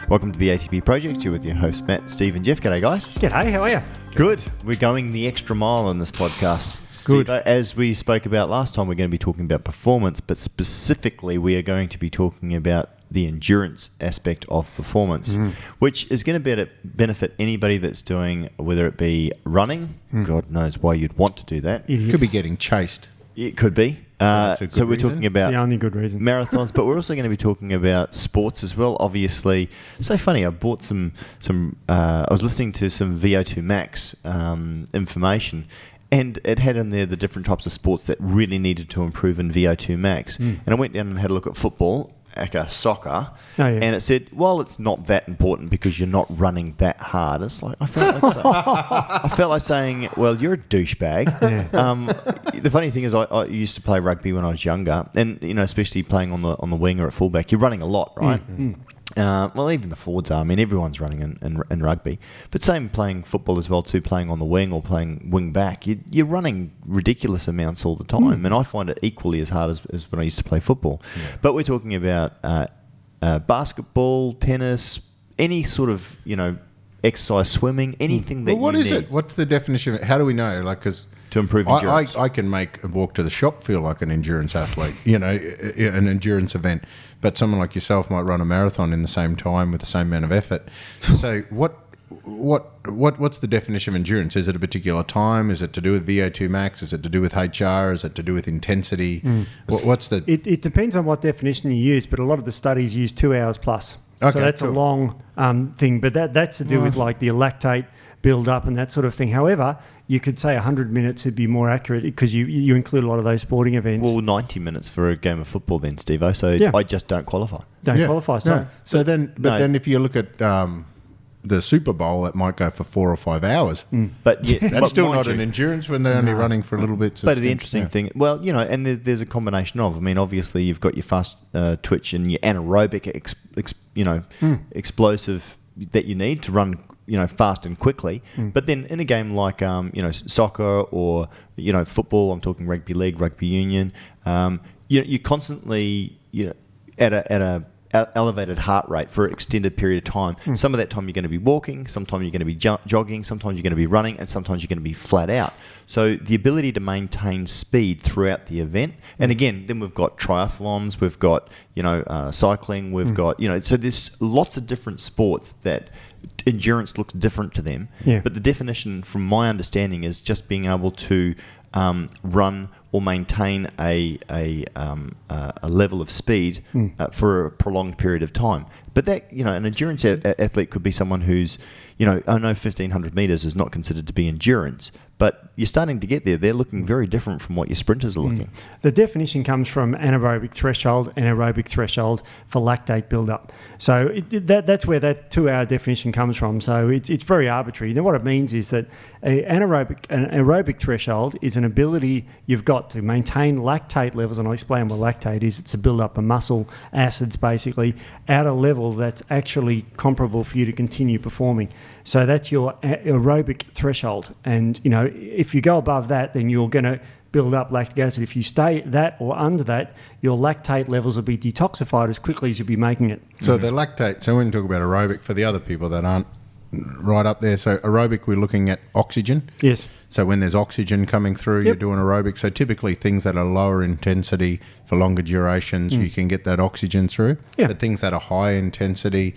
Welcome to the ATP Project. You're with your hosts, Matt, Steve and Jeff. G'day, guys. G'day, how are you? Good. We're going the extra mile in this podcast. Good. Steve, as we spoke about last time, we're going to be talking about performance, but specifically we are going to be talking about the endurance aspect of performance, which is going to benefit anybody that's doing, whether it be running, God knows why you'd want to do that. It could be getting chased. It could be. So we're talking about It's the only good reason. marathons, but we're also going to be talking about sports as well. Obviously, so funny. I bought some. I was listening to some Vo2 Max information, and it had in there the different types of sports that really needed to improve in Vo2 Max. And I went down and had a look at football, soccer, and it said, well, it's not that important because you're not running that hard. It's like I felt like saying, well, you're a douchebag. The funny thing is, I used to play rugby when I was younger, and especially playing on the wing or at fullback, you're running a lot, right? Well, even the forwards are. I mean, everyone's running in rugby. But same playing football as well too, playing on the wing or playing wing back. You're running ridiculous amounts all the time. And I find it equally as hard as when I used to play football. Yeah. But we're talking about basketball, tennis, any sort of, exercise, swimming, anything that what you is need. it? What's the definition of it? How do we know? Because to improve endurance. I can make a walk to the shop feel like an endurance athlete, an endurance event. But someone like yourself might run a marathon in the same time with the same amount of effort. So what's the definition of endurance? Is it a particular time? Is it to do with Vo2 Max? Is it to do with HR? Is it to do with intensity? What's the... It depends on what definition you use, but a lot of the studies use 2 hours plus. Okay, so that's cool. a long thing, but that's to do with like the lactate build up and that sort of thing. However, you could say 100 minutes would be more accurate because you include a lot of those sporting events. Well, 90 minutes for a game of football then, Steve-O, so I just don't qualify. Don't qualify. So, then if you look at the Super Bowl, it might go for 4 or 5 hours. But that's still not an endurance when they're only running for a little bit. But the interesting thing, and there's a combination of. I mean, obviously you've got your fast twitch and your anaerobic, explosive that you need to run, fast and quickly. But then in a game like, soccer or, football, I'm talking rugby league, rugby union, you're constantly, at a elevated heart rate for an extended period of time. Some of that time you're going to be walking, sometimes you're going to be jogging, sometimes you're going to be running, and sometimes you're going to be flat out. So the ability to maintain speed throughout the event, and again, then we've got triathlons, we've got cycling, we've got so there's lots of different sports that endurance looks different to them. But the definition, from my understanding, is just being able to run or maintain a level of speed for a prolonged period of time. But that, an endurance athlete could be someone who's, I know 1,500 metres is not considered to be endurance, but you're starting to get there. They're looking very different from what your sprinters are looking. The definition comes from anaerobic threshold for lactate buildup. So that's where that 2 hour definition comes from. So it's very arbitrary. Then what it means is that an aerobic threshold is an ability you've got to maintain lactate levels, and I'll explain what lactate is. It's a build-up of muscle acids, basically, at a level that's actually comparable for you to continue performing. So that's your aerobic threshold. And, if you go above that, then you're going to build up lactic acid. If you stay at that or under that, your lactate levels will be detoxified as quickly as you'll be making it. So the lactate, so when you talk about aerobic, for the other people that aren't right up there, so aerobic, we're looking at oxygen. Yes. So when there's oxygen coming through, you're doing aerobic. So typically things that are lower intensity for longer durations, you can get that oxygen through. Yeah. But things that are high intensity,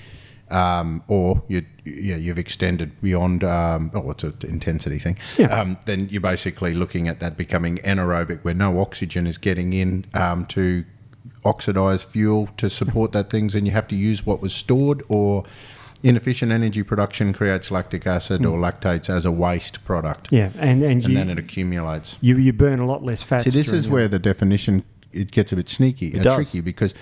or you've extended beyond, it's an intensity thing. Yeah. Then you're basically looking at that becoming anaerobic, where no oxygen is getting in to oxidize fuel to support that things, and you have to use what was stored, or inefficient energy production creates lactic acid or lactates as a waste product. Yeah, and then it accumulates. You burn a lot less fat. See, this is where the definition, it gets a bit sneaky and tricky, because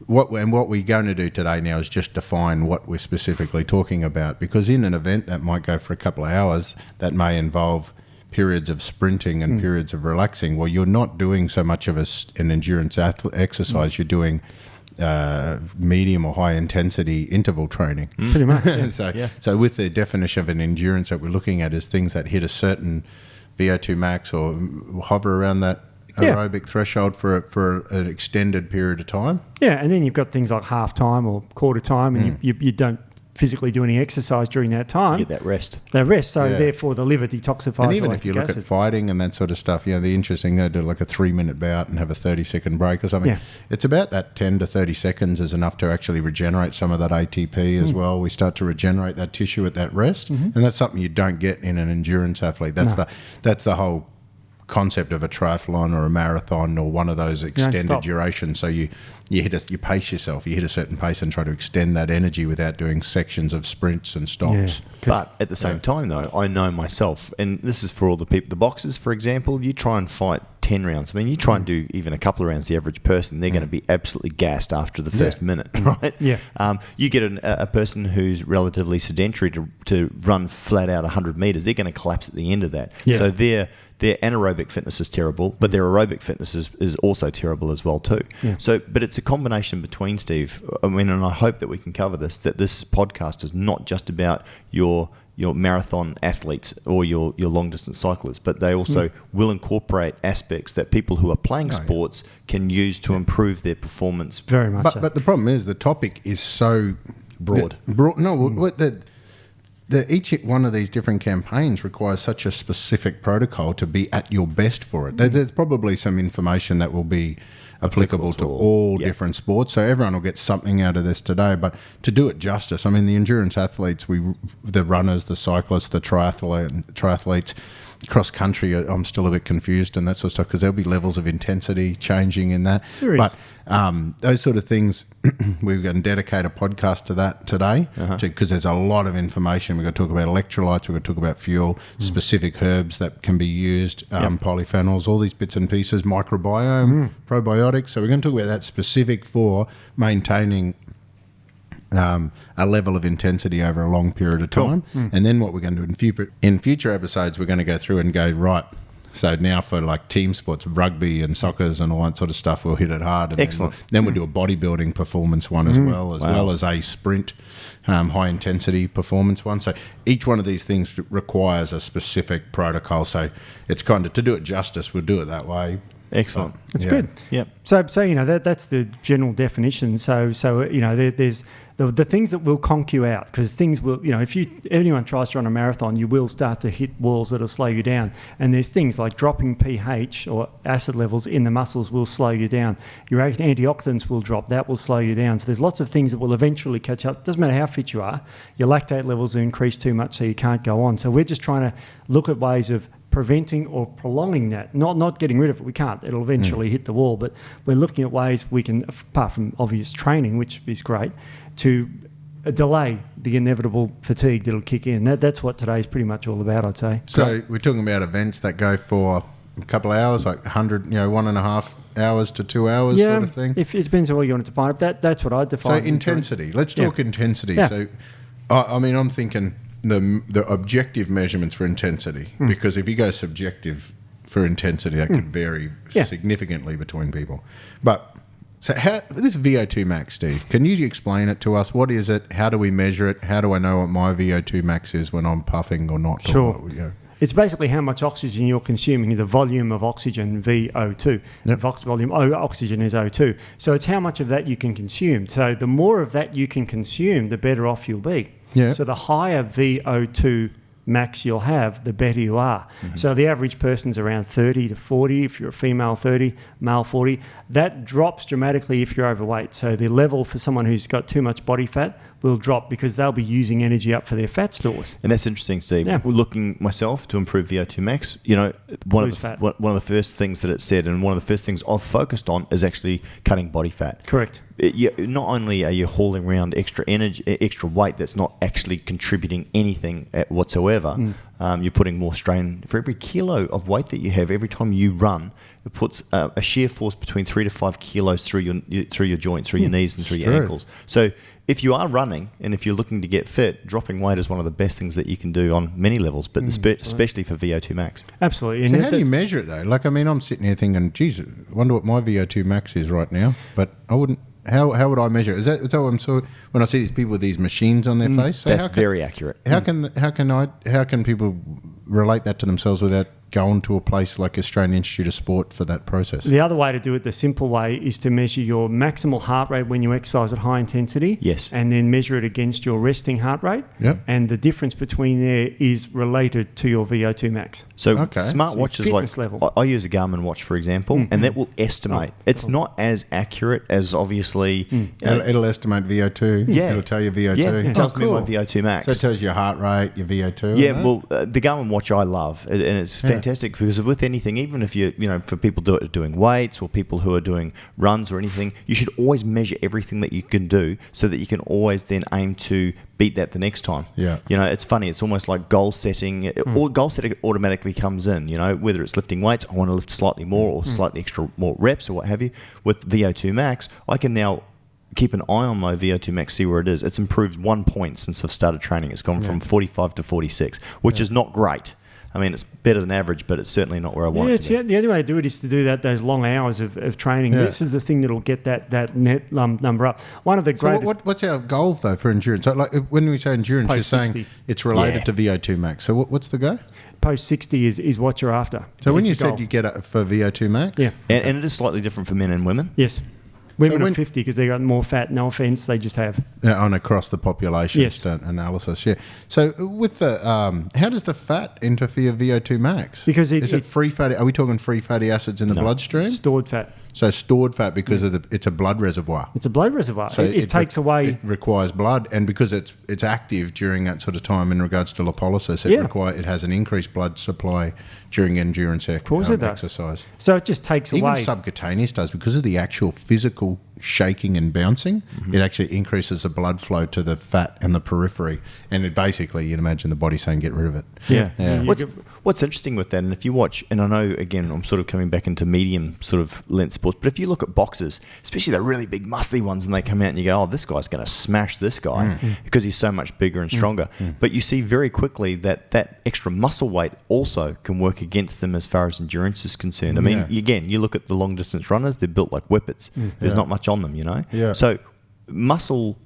what we're going to do today now is just define what we're specifically talking about, because in an event that might go for a couple of hours, that may involve periods of sprinting and periods of relaxing. Well, you're not doing so much of an endurance exercise. You're doing medium or high intensity interval training. Pretty much. Yeah. So with the definition of an endurance that we're looking at is things that hit a certain Vo2 max or hover around that aerobic threshold for an extended period of time. Yeah, and then you've got things like half time or quarter time, and you don't physically do any exercise during that time. Get that rest. So therefore the liver detoxifies. And even if you look at fighting and that sort of stuff, the interesting, they do like a 3-minute bout and have a 30-second break or something. It's about that 10 to 30 seconds is enough to actually regenerate some of that ATP as well. We start to regenerate that tissue at that rest, and that's something you don't get in an endurance athlete. That's the whole concept of a triathlon or a marathon or one of those extended durations. So you pace yourself, you hit a certain pace and try to extend that energy without doing sections of sprints and stops. But at the same time, though, I know myself, and this is for all the people, the boxers, for example, you try and fight 10 rounds. I mean, you try and do even a couple of rounds, the average person, they're going to be absolutely gassed after the first minute, right? You get a person who's relatively sedentary to run flat out 100 metres, they're going to collapse at the end of that. So their anaerobic fitness is terrible, but their aerobic fitness is also terrible as well too. So, but it's a combination between, Steve. I mean, and I hope that we can cover this, that this podcast is not just about your marathon athletes or your long distance cyclists, but they also will incorporate aspects that people who are playing sports can use to improve their performance. Very much. But the problem is the topic is so broad. Each one of these different campaigns requires such a specific protocol to be at your best for it. There's probably some information that will be applicable to all different sports, so everyone will get something out of this today. But to do it justice, I mean, the endurance athletes, the runners, the cyclists, the triathletes, cross country, I'm still a bit confused and that sort of stuff because there'll be levels of intensity changing in that. But those sort of things, we're going to dedicate a podcast to that today because there's a lot of information. We're going to talk about electrolytes, we're going to talk about fuel, specific herbs that can be used, polyphenols, all these bits and pieces, microbiome, probiotics. So we're going to talk about that specific for maintaining a level of intensity over a long period of time. And then what we're going to do in future episodes, we're going to go through and go, right, so now for like team sports, rugby and soccers and all that sort of stuff, we'll hit it hard. And Excellent. Then we'll do a bodybuilding performance one as well as a sprint, high intensity performance one. So each one of these things requires a specific protocol. So it's kind of, to do it justice, we'll do it that way. Excellent. That's good. Yep. So that's the general definition. So there's the things that will conk you out, because things will, if anyone tries to run a marathon, you will start to hit walls that'll slow you down. And there's things like dropping pH or acid levels in the muscles will slow you down. Your antioxidants will drop. That will slow you down. So there's lots of things that will eventually catch up. Doesn't matter how fit you are. Your lactate levels will increase too much, so you can't go on. So we're just trying to look at ways of preventing or prolonging that, not getting rid of it. We can't. It'll eventually hit the wall, but we're looking at ways we can, apart from obvious training, which is great, to delay the inevitable fatigue that'll kick in. That's what today's pretty much all about, I'd say. So we're talking about events that go for a couple of hours, like 1.5 hours to 2 hours sort of thing? It depends on what you want to define it. That's what I define. So intensity. Let's talk intensity. Yeah. So, I'm thinking the objective measurements for intensity, because if you go subjective for intensity, that could vary significantly between people. But so this VO2 max, Steve, can you explain it to us? What is it? How do we measure it? How do I know what my VO2 max is when I'm puffing or not? Sure. It's basically how much oxygen you're consuming, the volume of oxygen, VO2. Yep. Volume oxygen is O2. So it's how much of that you can consume. So the more of that you can consume, the better off you'll be. Yeah. So the higher VO2 max you'll have, the better you are. So the average person's around 30 to 40. If you're a female, 30, male, 40. That drops dramatically if you're overweight. So the level for someone who's got too much body fat will drop because they'll be using energy up for their fat stores. And that's interesting, Steve. Yeah. We're looking myself to improve VO2 max. One of the first things that it said, and one of the first things I've focused on, is actually cutting body fat. Correct. Not only are you hauling around extra energy, extra weight that's not actually contributing anything whatsoever, you're putting more strain. For every kilo of weight that you have, every time you run, it puts a shear force between 3 to 5 kilos through your joints, through your knees and through your ankles. So if you are running and if you're looking to get fit, dropping weight is one of the best things that you can do on many levels, but especially for VO2 max. Absolutely. So how do you measure it though? I'm sitting here thinking, geez, I wonder what my VO2 max is right now, but I wouldn't. How would I measure it? Is that what I'm when I see these people with these machines on their face? So that's very accurate. How can people relate that to themselves without going to a place like Australian Institute of Sport for that process? The other way to do it, the simple way, is to measure your maximal heart rate when you exercise at high intensity. Yes. And then measure it against your resting heart rate. Yep. And the difference between there is related to your VO2 max. So smartwatches, fitness level. I use a Garmin watch, for example, and that will estimate. It's not as accurate as obviously... It'll estimate VO2. Yeah. It'll tell you VO2. Yeah, it tells me cool. my VO2 max. So it tells your heart rate, your VO2. Yeah, well, the Garmin watch I love, and it's fantastic because with anything, even if for people doing weights or people who are doing runs or anything, you should always measure everything that you can do so that you can always then aim to beat that the next time. Yeah. It's funny. It's almost like goal setting. Goal setting automatically comes in, whether it's lifting weights, I want to lift slightly more or slightly extra more reps or what have you. With VO2 max, I can now keep an eye on my VO2 max, see where it is. It's improved 1 point since I've started training. It's gone from 45 to 46, which is not great. I mean, it's better than average, but it's certainly not where I want it to be. The only way to do it is to do those long hours of training. Yeah. This is the thing that'll get that net number up. One of the greatest... what's our goal, though, for endurance? So, like, when we say endurance, you're saying it's related to VO2 max. So what's the goal? Post 60 is what you're after. So when you said you get it for VO2 max? Yeah. And it is slightly different for men and women? Yes. Women are 50 because they got more fat. No offence, they just have. On across the population analysis, yeah. So with the, how does the fat interfere VO2 max? Because is it free fatty? Are we talking free fatty acids in the bloodstream? Stored fat. So stored fat because of it's a blood reservoir. It's a blood reservoir. So it takes away. It requires blood, and because it's active during that sort of time in regards to lipolysis, it has an increased blood supply during endurance exercise. So it just takes away. Even subcutaneous does because of the actual physical shaking and bouncing. It actually increases the blood flow to the fat and the periphery, and it basically, you'd imagine the body saying, "Get rid of it." Yeah. What's interesting with that, and if you watch, and I know again, I'm sort of coming back into medium sort of length sports, but if you look at boxers, especially the really big muscly ones, and they come out and you go, "Oh, this guy's going to smash this guy because he's so much bigger and stronger." But you see very quickly that extra muscle weight also can work against them as far as endurance is concerned. I mean, again, you look at the long distance runners; they're built like whippets. There's not much on them, Yeah. So muscle.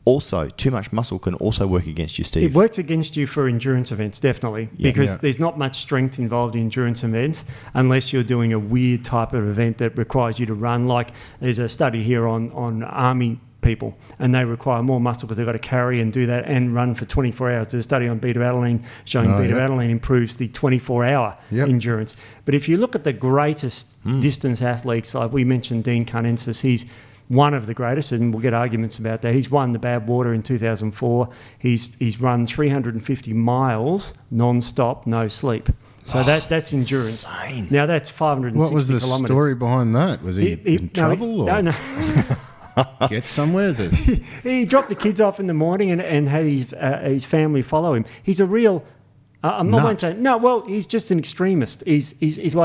Also, too much muscle can also work against you, Steve. It works against you for endurance events, definitely, because there's not much strength involved in endurance events unless you're doing a weird type of event that requires you to run. Like there's a study here on army people, and they require more muscle because they've got to carry and do that and run for 24 hours. There's a study on beta-alanine showing beta-alanine improves the 24-hour endurance. But if you look at the greatest distance athletes, like we mentioned Dean Karnensis, he's one of the greatest, and we'll get arguments about that. He's won the Badwater in 2004. He's run 350 miles non-stop, no sleep. So that's endurance. Insane. Now that's 560 kilometres. What was the story behind that? Was he in trouble? No. Get somewhere? Is it? He dropped the kids off in the morning and had his family follow him. He's a real... I'm not going to say no. Well, he's just an extremist. He's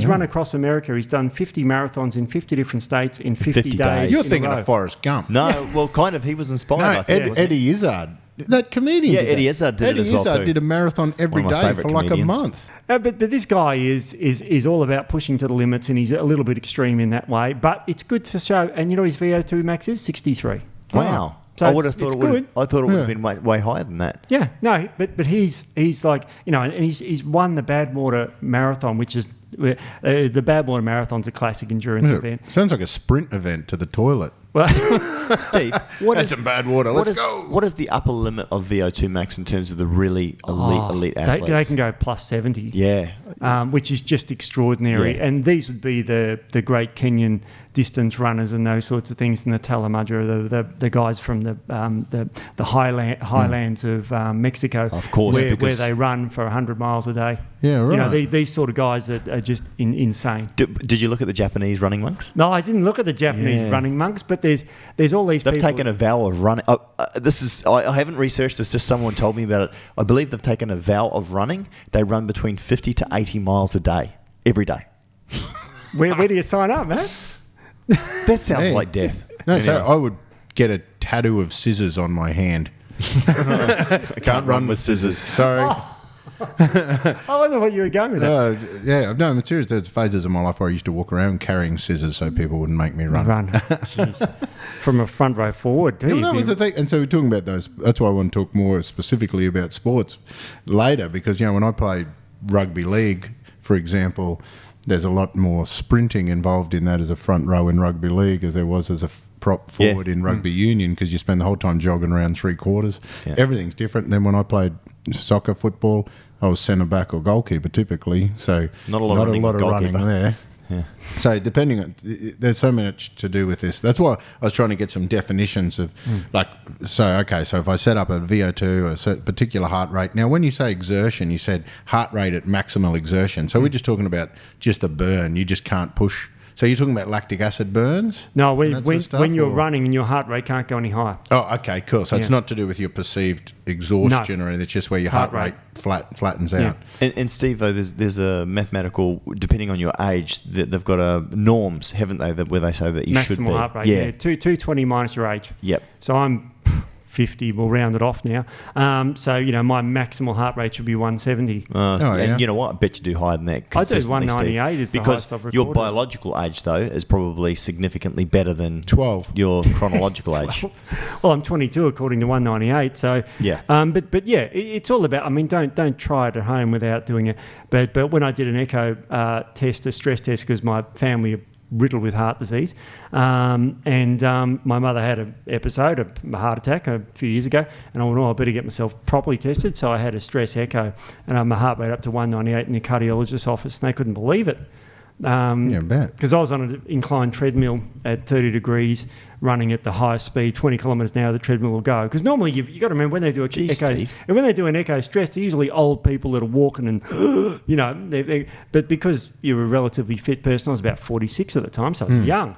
run across America. He's done 50 marathons in 50 different states in 50 days. You're thinking of Forrest Gump. No, well, kind of. He was inspired. Eddie Izzard, that comedian. Yeah, Eddie Izzard did it as well too. Eddie Izzard did a marathon every day for like a month. But this guy is all about pushing to the limits, and he's a little bit extreme in that way. But it's good to show. And you know his VO2 max is 63. Wow. So I would have thought I thought it would have been way higher than that. Yeah, no, but he's like, and he's won the Badwater Marathon, which is the Badwater Marathon's a classic endurance event. Sounds like a sprint event to the toilet. Well, Steve, that's some bad water. Let's go. What is the upper limit of VO2 max in terms of the really elite athletes? They can go plus 70. Yeah. Which is just extraordinary. Yeah. And these would be the great Kenyan distance runners and those sorts of things, and the Telomeres, the guys from the highlands of Mexico, of course, where they run for 100 miles a day. Yeah, right. These sort of guys that are just insane. Did you look at the Japanese running monks? No, I didn't look at the Japanese running monks, but there's all these people. They've taken a vow of running. I haven't researched this, just someone told me about it. I believe they've taken a vow of running. They run between 50 to 80 miles a day, every day. Where do you sign up, man? That sounds like death. No, anyway. So I would get a tattoo of scissors on my hand. I can't run with scissors. Sorry. I wonder what you were going with that. No, I'm serious. There's phases of my life where I used to walk around carrying scissors so people wouldn't make me run. From a front row forward, too. That was the thing. And so we're talking about those. That's why I want to talk more specifically about sports later, because, when I played rugby league for example, there's a lot more sprinting involved in that as a front row in rugby league as there was as a prop forward in rugby union, because you spend the whole time jogging around 3/4. Yeah. Everything's different. Then when I played soccer, football, I was centre back or goalkeeper typically, so not a lot of running there. Yeah. So depending on, there's so much to do with this. That's why I was trying to get some definitions of so if I set up a VO2, a particular heart rate. Now, when you say exertion, you said heart rate at maximal exertion. So we're just talking about just the burn. You just can't push. So you're talking about lactic acid burns? No, when you're running and your heart rate can't go any higher. Oh, okay, cool. So it's not to do with your perceived exhaustion or anything. It's just where your heart rate flattens out. And Steve, though, there's a mathematical, depending on your age, they've got norms, haven't they, where they say that you should be. Maximal heart rate, 220 minus your age. Yep. So I'm 50, we'll round it off now. So, my maximal heart rate should be 170. And you know what? I bet you do higher than that consistently, I do 198 Steve, is the because highest I've recorded. Your biological age, though, is probably significantly better than 12. Your chronological age. Well, I'm 22 according to 198. So, it's all about, don't try it at home without doing it. But when I did an echo test, a stress test, because my family are riddled with heart disease. My mother had an episode of a heart attack a few years ago, and I went, I better get myself properly tested. So I had a stress echo, and I had my heart rate up to 198 in the cardiologist's office, and they couldn't believe it. Because I was on an inclined treadmill at 30 degrees, running at the highest speed, 20 kilometres an hour, the treadmill will go. Because normally you got to remember when they do an echo stress, they're usually old people that are walking and, but because you're a relatively fit person, I was about 46 at the time, so I was young.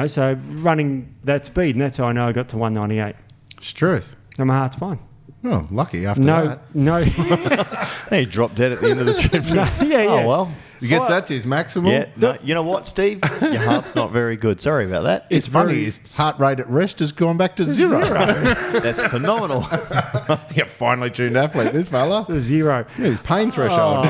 So running that speed, and that's how I know I got to 198. It's truth. So my heart's fine. Oh, lucky after that. No. He dropped dead at the end of the trip. Oh, well. You guess that's his maximal? Yeah. No, you know what, Steve? Your heart's not very good. Sorry about that. It's funny. His heart rate at rest has gone back to zero. That's phenomenal. Yeah, finely tuned athlete, this fella. Zero. Yeah, his pain threshold.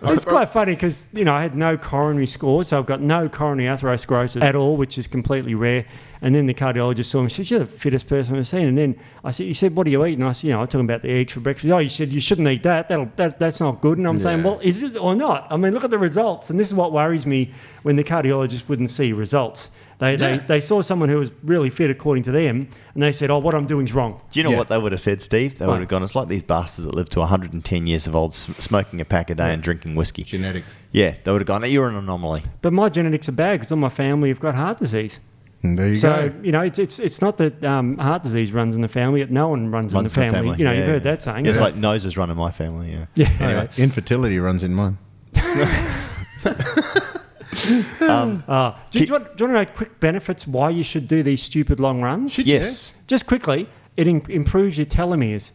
It's quite funny because, I had no coronary scores, so I've got no coronary atherosclerosis at all, which is completely rare. And then the cardiologist saw me and said, "You're the fittest person I've seen." And then he said, "What do you eat?" And I said, I'm talking about the eggs for breakfast. "Oh, you said you shouldn't eat that. That's not good." And I'm saying, well, is it or not? Look at the results. And this is what worries me when the cardiologist wouldn't see results. They saw someone who was really fit according to them, and they said, what I'm doing is wrong. Do you know what they would have said, Steve? They would have gone, it's like these bastards that live to 110 years of old, smoking a pack a day and drinking whiskey. Genetics. Yeah, they would have gone, you're an anomaly. But my genetics are bad because all my family have got heart disease. And there you go. It's not that heart disease runs in the family. No one runs in the family. You've heard that saying. It's like noses run in my family, Anyway, infertility runs in mine. Do you want to know quick benefits why you should do these stupid long runs? Yes. Just quickly, it improves your telomeres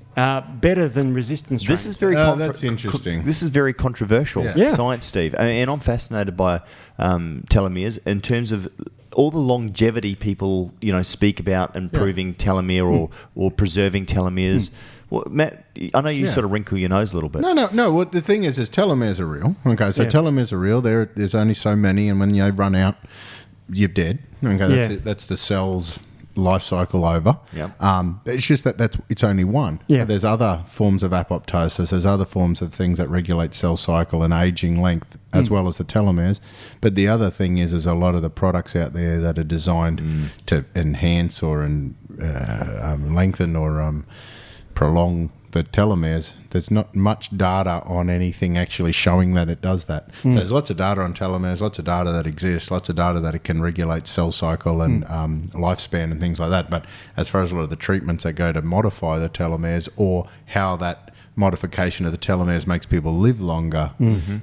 better than resistance training. This is very that's interesting. This is very controversial science, Steve. And I'm fascinated by telomeres in terms of all the longevity people speak about improving telomere or preserving telomeres. Well, Matt, I know you sort of wrinkle your nose a little bit. No. What the thing is telomeres are real. Okay, so telomeres are real. There's only so many, and when you run out, you're dead. Okay, that's the cell's life cycle over. Yeah. It's just it's only one. Yeah. There's other forms of apoptosis. There's other forms of things that regulate cell cycle and aging length, as well as the telomeres. But the other thing is a lot of the products out there that are designed to enhance or lengthen or prolong the telomeres. There's not much data on anything actually showing that it does that. So there's lots of data on telomeres, lots of data that exists, lots of data that it can regulate cell cycle and lifespan and things like that. But as far as a lot of the treatments that go to modify the telomeres or how that modification of the telomeres makes people live longer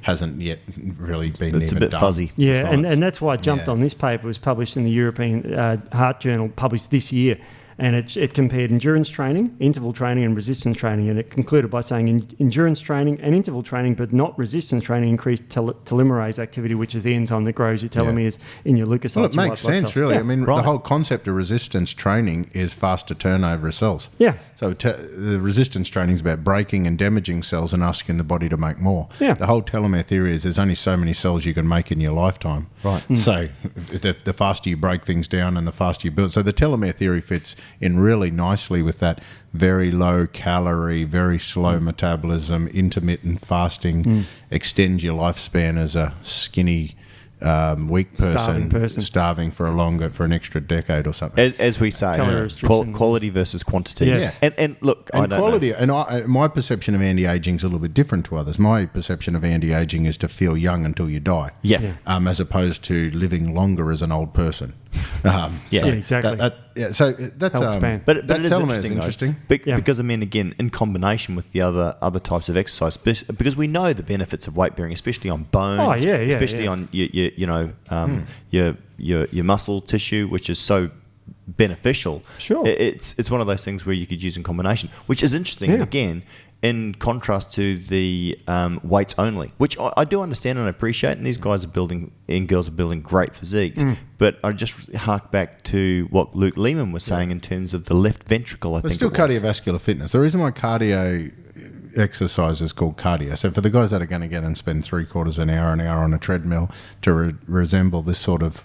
hasn't yet really been It's a bit fuzzy. Yeah, and that's why I jumped on this paper. It was published in the European Heart Journal, published this year. And it compared endurance training, interval training, and resistance training. And it concluded by saying endurance training and interval training, but not resistance training, increased telomerase activity, which is the enzyme that grows your telomeres in your leukocytes. Well, it makes sense, really. Yeah. The whole concept of resistance training is faster turnover of cells. Yeah. So the resistance training is about breaking and damaging cells and asking the body to make more. Yeah. The whole telomere theory is there's only so many cells you can make in your lifetime. Right. So the faster you break things down and the faster you build. So the telomere theory fits in really nicely with that very low calorie, very slow metabolism, intermittent fasting, extends your lifespan as a skinny, weak person, starving for an extra decade or something. As we say, quality versus quantity. Yes. And look, and I don't quality, know. and my perception of anti-aging is a little bit different to others. My perception of anti-aging is to feel young until you die. As opposed to living longer as an old person. Exactly. So that's but it is interesting. Because I mean, again, in combination with the other types of exercise, because we know the benefits of weight bearing, especially on bones, especially on your muscle tissue, which is so beneficial. Sure, it's one of those things where you could use in combination, which is interesting. And again, in contrast to the weights only, which I do understand and appreciate, and these guys are building and girls are building great physiques. But I just hark back to what Luke Lehman was saying in terms of the left ventricle. I think still cardiovascular fitness. The reason why cardio exercise is called cardio. So for the guys that are going to get and spend 3/4 an hour on a treadmill to resemble this sort of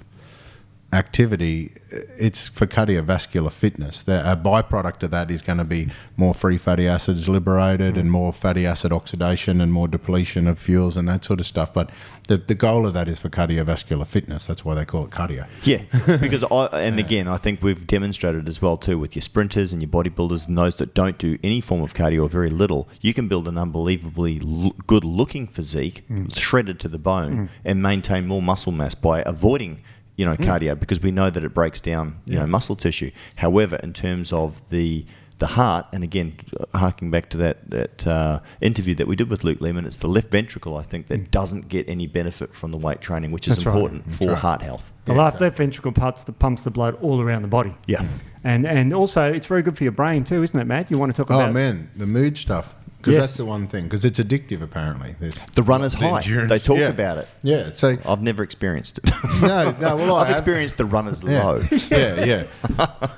activity, it's for cardiovascular fitness. A byproduct of that is going to be more free fatty acids liberated and more fatty acid oxidation and more depletion of fuels and that sort of stuff. But the goal of that is for cardiovascular fitness. That's why they call it cardio. Yeah, because again, I think we've demonstrated as well too with your sprinters and your bodybuilders and those that don't do any form of cardio or very little, you can build an unbelievably good looking physique, shredded to the bone, and maintain more muscle mass by avoiding cardio, because we know that it breaks down, muscle tissue. However, in terms of the heart, and again, harking back to that interview that we did with Luke Lehman, it's the left ventricle, I think, that doesn't get any benefit from the weight training, which is important for heart health. The left ventricle pumps the blood all around the body. Yeah. And also, it's very good for your brain too, isn't it, Matt? You want to talk about... Oh, man, the mood stuff. Because that's the one thing. Because it's addictive, apparently. The runner's high. Endurance. They talk about it. Yeah. So I've never experienced it. No. Well, I've experienced the runner's low. Yeah.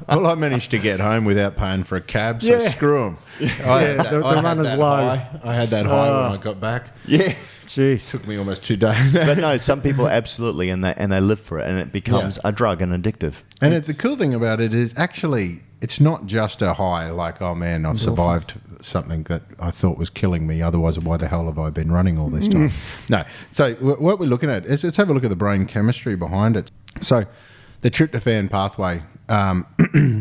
Well, I managed to get home without paying for a cab, so screw them. The runner's low. I had that high when I got back. Yeah. Jeez. Took me almost 2 days. But no, some people absolutely, and they live for it, and it becomes a drug and addictive. And the cool thing about it is actually, it's not just a high like, oh man, I've survived something that I thought was killing me. Otherwise, why the hell have I been running all this time? No. So what we're looking at is, let's have a look at the brain chemistry behind it. So the tryptophan pathway.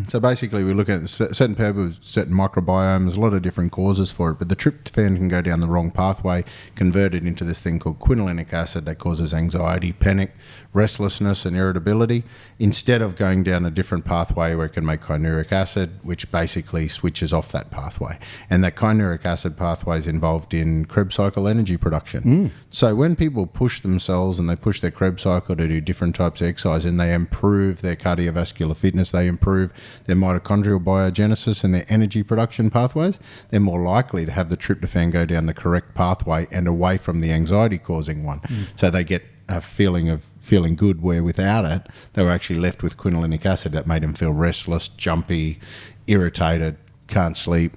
So basically, we look at certain people with certain microbiomes, a lot of different causes for it, but the tryptophan can go down the wrong pathway, convert it into this thing called quinolinic acid that causes anxiety, panic, restlessness, and irritability, instead of going down a different pathway where it can make kynuric acid, which basically switches off that pathway. And that kynuric acid pathway is involved in Krebs cycle energy production. So when people push themselves and they push their Krebs cycle to do different types of exercise and they improve their cardiovascular fitness, they improve their mitochondrial biogenesis and their energy production pathways, they're more likely to have the tryptophan go down the correct pathway and away from the anxiety-causing one. So they get a feeling of feeling good, where without it, they were actually left with quinolinic acid that made them feel restless, jumpy, irritated, can't sleep,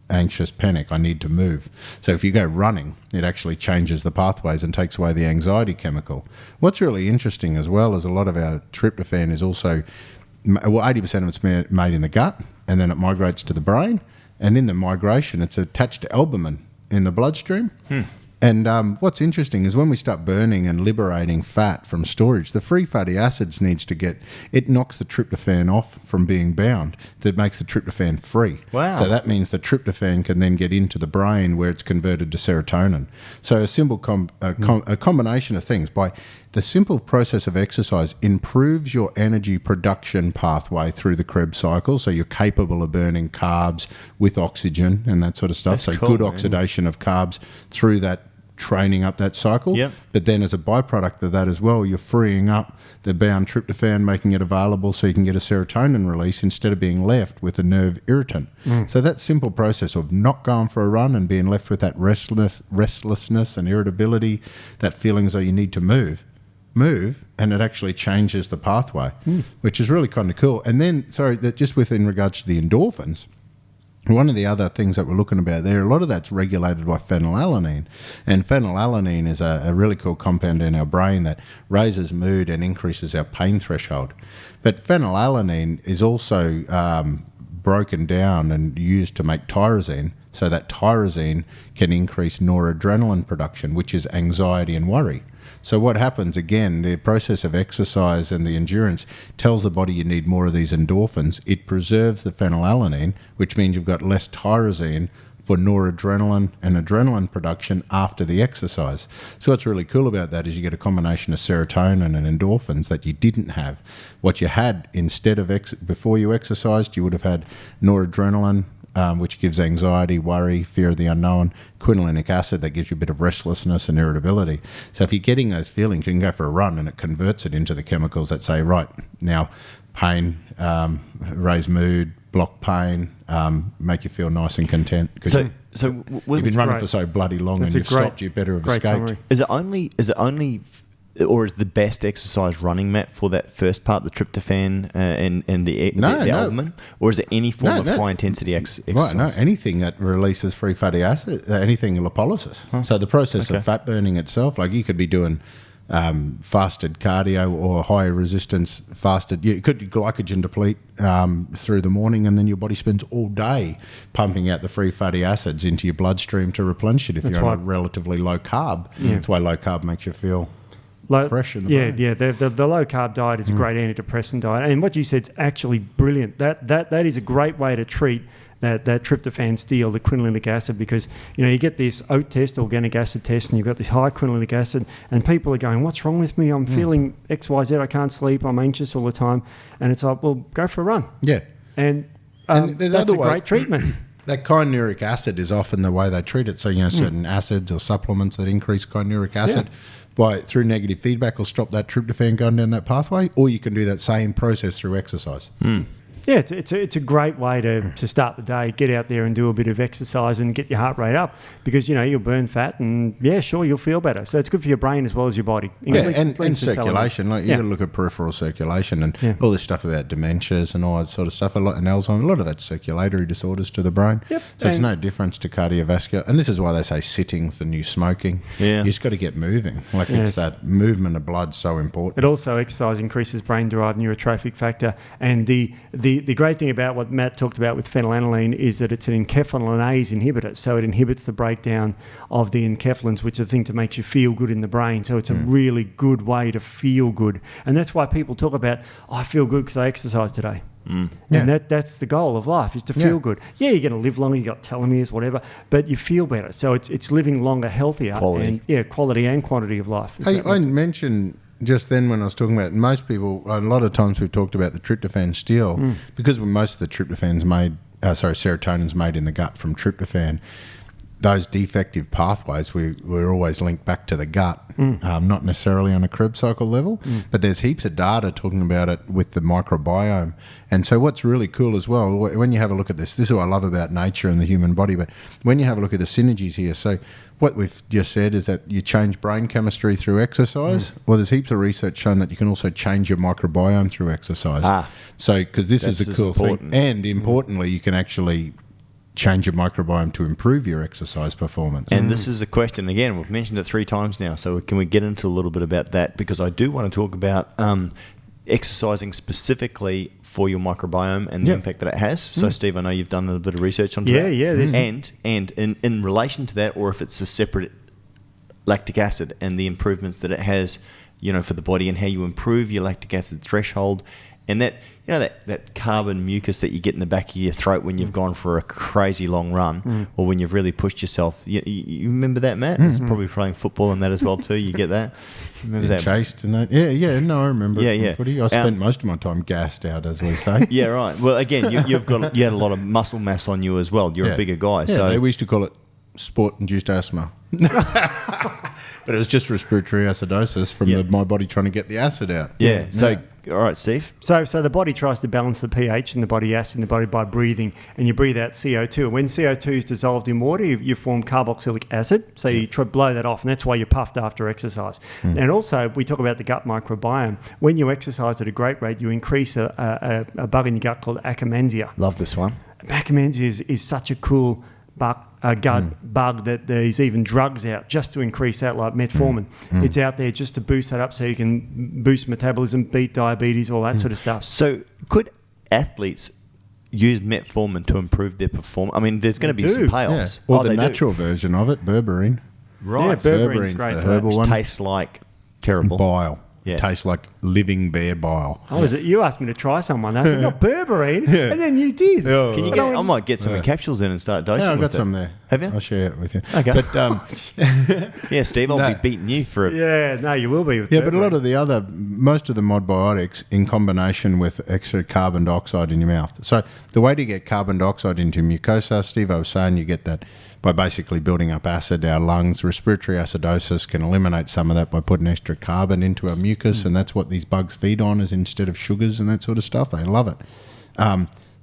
anxious, panic, I need to move. So if you go running, it actually changes the pathways and takes away the anxiety chemical. What's really interesting as well is a lot of our tryptophan is also, 80% of it's made in the gut, and then it migrates to the brain, and in the migration it's attached to albumin in the bloodstream. And what's interesting is when we start burning and liberating fat from storage, the free fatty acids it knocks the tryptophan off from being bound. That makes the tryptophan free. Wow. So that means the tryptophan can then get into the brain where it's converted to serotonin. So a simple a combination of things. By the simple process of exercise improves your energy production pathway through the Krebs cycle, so you're capable of burning carbs with oxygen and that sort of stuff. That's so good oxidation of carbs through that, training up that cycle. But then as a byproduct of that as well, you're freeing up the bound tryptophan, making it available so you can get a serotonin release instead of being left with a nerve irritant. So that simple process of not going for a run and being left with that restlessness and irritability, that feeling as though you need to move, and it actually changes the pathway, which is really kind of cool. And then, just in regards to the endorphins, One of the other things that we're looking about there, a lot of that's regulated by phenylalanine. And phenylalanine is a really cool compound in our brain that raises mood and increases our pain threshold. But phenylalanine is also broken down and used to make tyrosine, so that tyrosine can increase noradrenaline production, which is anxiety and worry. So what happens, again, the process of exercise and the endurance tells the body you need more of these endorphins. It preserves the phenylalanine, which means you've got less tyrosine for noradrenaline and adrenaline production after the exercise. So what's really cool about that is you get a combination of serotonin and endorphins that you didn't have. What you had instead of before you exercised, you would have had noradrenaline, which gives anxiety, worry, fear of the unknown, quinolinic acid that gives you a bit of restlessness and irritability. So if you're getting those feelings, you can go for a run and it converts it into the chemicals that say, right, now pain, raise mood, block pain, make you feel nice and content. So you've been running for so bloody long and you've stopped, you better have escaped. Summary. Is it only or is the best exercise running, Matt, for that first part, the tryptophan and the albumin? Or is it any form of high-intensity exercise? Right, no, anything that releases free fatty acid, anything lipolysis. Huh. So the process of fat burning itself, like you could be doing fasted cardio or high resistance fasted. You could glycogen deplete through the morning, and then your body spends all day pumping out the free fatty acids into your bloodstream to replenish it if you're on a relatively low carb. Yeah. That's why low carb makes you feel fresh in the brain. Yeah. The low carb diet is a great antidepressant diet, and what you said is actually brilliant. That is a great way to treat that tryptophan steal, the quinolinic acid, because you get this oat test, organic acid test, and you've got this high quinolinic acid, and people are going, "What's wrong with me? I'm feeling XYZ. I can't sleep. I'm anxious all the time." And it's like, well, go for a run. Yeah, and that's a great treatment. That kynuric acid is often the way they treat it. So certain acids or supplements that increase kynuric acid. Through negative feedback will stop that tryptophan going down that pathway, or you can do that same process through exercise. Yeah, it's a great way to start the day, get out there and do a bit of exercise and get your heart rate up, because you'll burn fat and you'll feel better. So it's good for your brain as well as your body. And circulation. Like you got to look at peripheral circulation and all this stuff about dementias and all that sort of stuff. And Alzheimer's, a lot of that's circulatory disorders to the brain. Yep. So it's no difference to cardiovascular. And this is why they say sitting's the new smoking. Yeah. You just got to get moving. It's that movement of blood so important. But also exercise increases brain-derived neurotrophic factor, and the great thing about what Matt talked about with phenylalanine is that it's an enkephalinase inhibitor, so it inhibits the breakdown of the enkephalins, which is the thing that makes you feel good in the brain. So it's a really good way to feel good, and that's why people talk about, I feel good because I exercised today. And that's the goal of life, is to feel good. Yeah, you're going to live longer, you got telomeres, whatever, but you feel better. So it's living longer, healthier, quality and quantity of life. I mentioned just then when I was talking about, most people, a lot of times we've talked about the tryptophan steal, because most of the tryptophan's serotonin's made in the gut from tryptophan. Those defective pathways, we're always linked back to the gut, not necessarily on a Krebs cycle level, but there's heaps of data talking about it with the microbiome. And so what's really cool as well, when you have a look at this is what I love about nature and the human body, but when you have a look at the synergies here, so what we've just said is that you change brain chemistry through exercise. Well, there's heaps of research showing that you can also change your microbiome through exercise. So, because this is a cool thing. And importantly, you can actually change your microbiome to improve your exercise performance. And this is a question, again, we've mentioned it 3 times now, so can we get into a little bit about that? Because I do want to talk about exercising specifically for your microbiome and the impact that it has. So, Steve, I know you've done a bit of research on that. And in relation to that, or if it's a separate lactic acid and the improvements that it has, for the body, and how you improve your lactic acid threshold, and that that carbon mucus that you get in the back of your throat when you've gone for a crazy long run, or when you've really pushed yourself. You remember that, Matt? It's probably playing football and that as well too. You get that? Remember that? Chased and that? Yeah. No, I remember. Yeah. Footy. I spent most of my time gassed out, as we say. Yeah, right. Well, again, you had a lot of muscle mass on you as well. You're a bigger guy. Yeah, so we used to call it sport-induced asthma. But it was just respiratory acidosis from my body trying to get the acid out. Yeah. So, all right, Steve. So the body tries to balance the pH and the body acid in the body by breathing, and you breathe out CO2. And when CO2 is dissolved in water, you form carboxylic acid. So you blow that off, and that's why you're puffed after exercise. And also, we talk about the gut microbiome. When you exercise at a great rate, you increase a bug in your gut called Akkermansia. Love this one. Akkermansia is such a cool gut bug that there's even drugs out just to increase that, like metformin. It's out there just to boost that up so you can boost metabolism, beat diabetes, all that sort of stuff. So could athletes use metformin to improve their performance? I mean, there's going to be some payoffs. Yeah. Or the natural version of it, berberine. Right. Yeah, berberine's great. The herbal one. Tastes like terrible. Bile. Yeah. Tastes like living bear bile. Oh, is it? You asked me to try someone. I said, not berberine. And then you did. Yeah. Can you I might get some capsules in and start dosing. Yeah, I've got with some there. Have you? I'll share it with you. Okay. But, yeah, Steve, I'll be beating you for it. Yeah, no, you will be. With but a lot of most of the modbiotics in combination with extra carbon dioxide in your mouth. So the way to get carbon dioxide into mucosa, Steve, I was saying you get that by basically building up acid. Our lungs, respiratory acidosis can eliminate some of that by putting extra carbon into our mucus, and that's what these bugs feed on, is instead of sugars and that sort of stuff. They love it.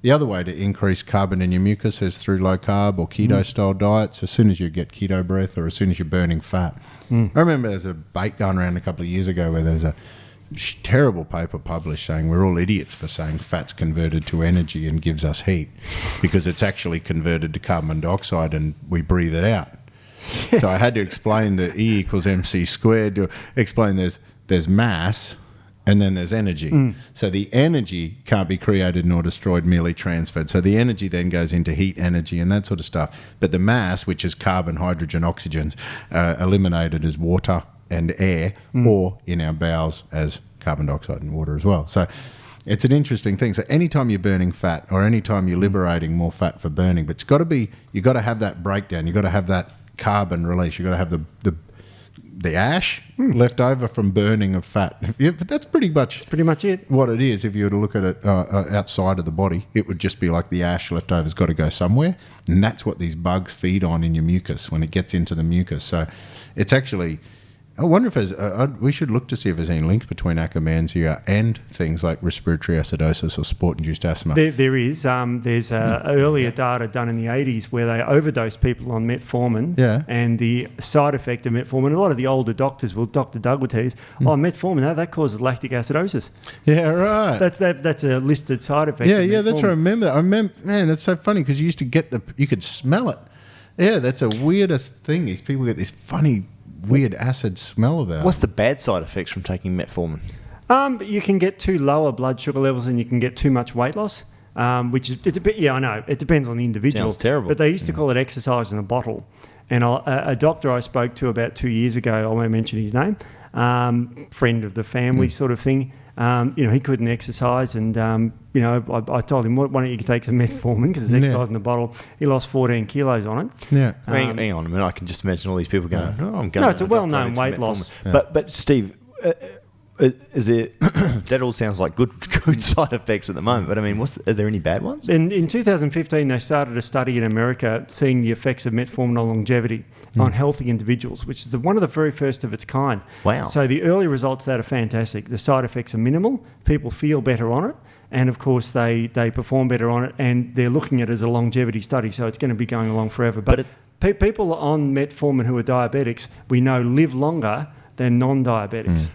The other way to increase carbon in your mucus is through low carb or keto style diets. As soon as you get keto breath or as soon as you're burning fat. I remember there's a debate going around a couple of years ago where there's a terrible paper published saying we're all idiots for saying fat's converted to energy and gives us heat, because it's actually converted to carbon dioxide and we breathe it out. So I had to explain the E equals MC squared, to explain there's mass and then there's energy. So the energy can't be created nor destroyed, merely transferred. So the energy then goes into heat energy and that sort of stuff. But the mass, which is carbon, hydrogen, oxygen, eliminated as water and air, or in our bowels as carbon dioxide and water as well. So it's an interesting thing. So anytime you're burning fat or anytime you're liberating more fat for burning, but you've got to have that breakdown. You've got to have that carbon release. You've got to have the ash left over from burning of fat. Yeah, but that's pretty much it. What it is. If you were to look at it outside of the body, it would just be like the ash left over has got to go somewhere, and that's what these bugs feed on in your mucus when it gets into the mucus. So it's actually, I wonder if there's, we should look to see if there's any link between Akkermansia and things like respiratory acidosis or sport-induced asthma. There is. There's earlier data done in the 80s where they overdosed people on metformin. Yeah. And the side effect of metformin, a lot of the older doctors, Dr. Doug would tell you, metformin, that causes lactic acidosis. Yeah, right. That's a listed side effect. Yeah, that's what I remember. Man, that's so funny because you used to get you could smell it. Yeah, that's a weirdest thing. These people get this funny, weird acid smell about. What's the bad side effects from taking metformin? You can get too lower blood sugar levels and you can get too much weight loss, which is, I know, it depends on the individual. Sounds terrible. But they used to call it exercise in a bottle. And a doctor I spoke to about 2 years ago, I won't mention his name, friend of the family sort of thing, he couldn't exercise and, I told him, why don't you take some metformin because it's exercise in the bottle. He lost 14 kilos on it. Yeah. Hang on a minute. I can just imagine all these people going, I'm going. No, it's a well-known weight loss. Yeah. But Steve, is there? That all sounds like good side effects at the moment. But I mean, are there any bad ones? In 2015, they started a study in America seeing the effects of metformin on longevity on healthy individuals, which is one of the very first of its kind. Wow! So the early results that are fantastic. The side effects are minimal. People feel better on it. And, of course, they perform better on it, and they're looking at it as a longevity study, so it's going to be going along forever. But people on metformin who are diabetics, we know, live longer than non-diabetics.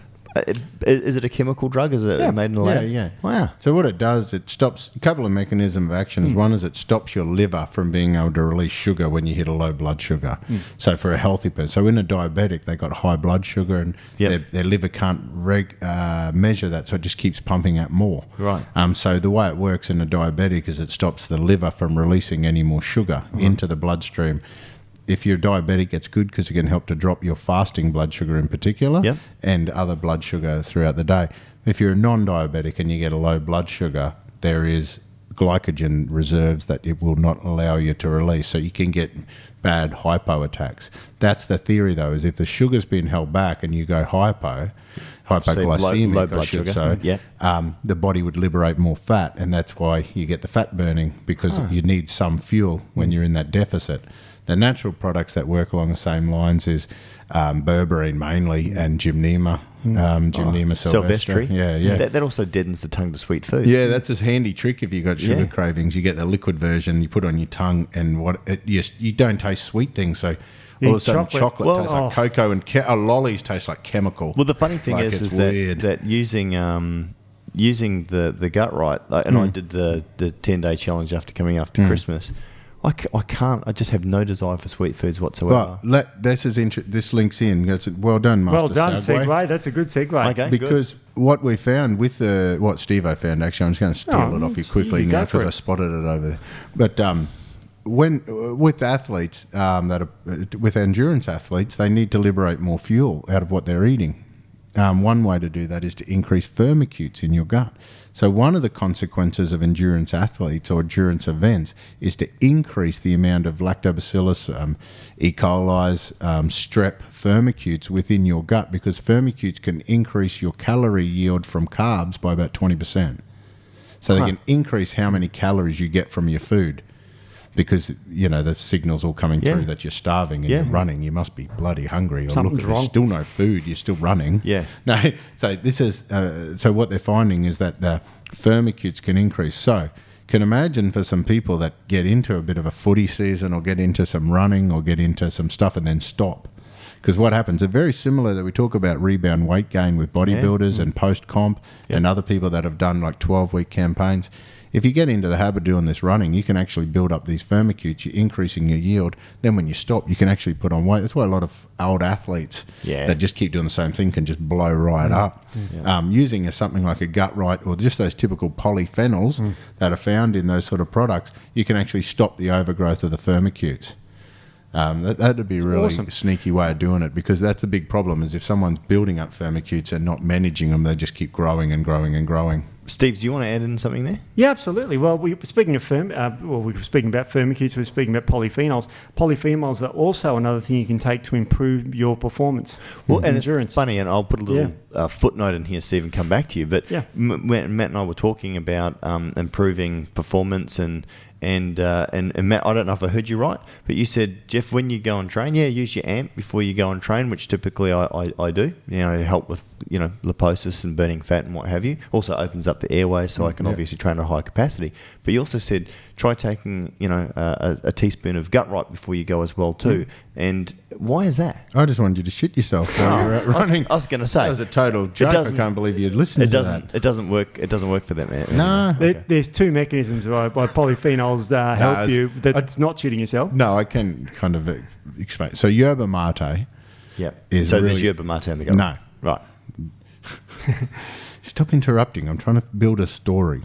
Is it a chemical drug? Is it made in the lab? Yeah. Wow. So what it does, it stops a couple of mechanisms of actions. One is it stops your liver from being able to release sugar when you hit a low blood sugar. So for a healthy person, so in a diabetic, they got high blood sugar and their liver can't measure that, so it just keeps pumping out more. Right. So the way it works in a diabetic is it stops the liver from releasing any more sugar into the bloodstream. If you're diabetic, it's good because it can help to drop your fasting blood sugar in particular and other blood sugar throughout the day. If you're a non-diabetic and you get a low blood sugar, there is glycogen reserves that it will not allow you to release. So you can get bad hypo attacks. That's the theory, though, is if the sugar's been held back and you go hypoglycemic, low blood sugar. The body would liberate more fat, and that's why you get the fat burning because you need some fuel when you're in that deficit. The natural products that work along the same lines is berberine mainly and gymnema. Gymnema sylvestre. Yeah. That also deadens the tongue to sweet foods. Yeah, that's a handy trick if you've got sugar cravings. You get the liquid version, you put on your tongue, and you don't taste sweet things. So all of a sudden, chocolate tastes like cocoa, and lollies taste like chemical. Well, the funny thing is that using the gut right, and I did the 10-day challenge after Christmas. I can't. I just have no desire for sweet foods whatsoever. Well, this links in. Well done, Master. Well done, segue. That's a good segue. Okay, because what we found with what Steve-O found, actually, I'm just going to steal it off you quickly now because I spotted it over there. But with athletes with endurance athletes, they need to liberate more fuel out of what they're eating. One way to do that is to increase firmicutes in your gut. So one of the consequences of endurance athletes or endurance events is to increase the amount of lactobacillus, E. coli, strep firmicutes within your gut, because firmicutes can increase your calorie yield from carbs by about 20%. So they can increase how many calories you get from your food. Because, the signal's all coming through that you're starving and you're running. You must be bloody hungry. Or Something's wrong. There's still no food. You're still running. Yeah. No. So this is so what they're finding is that the firmicutes can increase. So can imagine for some people that get into a bit of a footy season or get into some running or get into some stuff and then stop. Because what happens, it's very similar that we talk about rebound weight gain with bodybuilders and post-comp and other people that have done like 12-week campaigns. If you get into the habit of doing this running, you can actually build up these firmicutes. You're increasing your yield. Then when you stop, you can actually put on weight. That's why a lot of old athletes that just keep doing the same thing can just blow right up. Yeah. Using something like a gut right or just those typical polyphenols that are found in those sort of products, you can actually stop the overgrowth of the firmicutes. That'd be a really sneaky way of doing it, because that's a big problem, is if someone's building up firmicutes and not managing them, they just keep growing and growing and growing. Steve, do you want to add in something there? Yeah, absolutely. Well, we were speaking of we were speaking about firmicutes, we were speaking about polyphenols. Polyphenols are also another thing you can take to improve your performance. Well, and endurance. It's funny, and I'll put a little footnote in here, Steve, and come back to you. But when Matt and I were talking about improving performance and Matt, I don't know if I heard you right, but you said, Jeff, when you go and train, use your amp before you go and train, which typically I do, help with, liposis and burning fat and what have you. Also opens up the airways, so I can obviously train at a high capacity. But you also said, try taking, a teaspoon of gut right before you go as well too. And why is that? I just wanted you to shit yourself while you were out running. I was going to say. That was a total joke. I can't believe you'd listened to that. It doesn't work. It doesn't work for them. No. There's two mechanisms by polyphenols help you. That's not shitting yourself. No, I can kind of explain. So yerba mate is there's yerba mate in the gut. No. Right. Stop interrupting. I'm trying to build a story.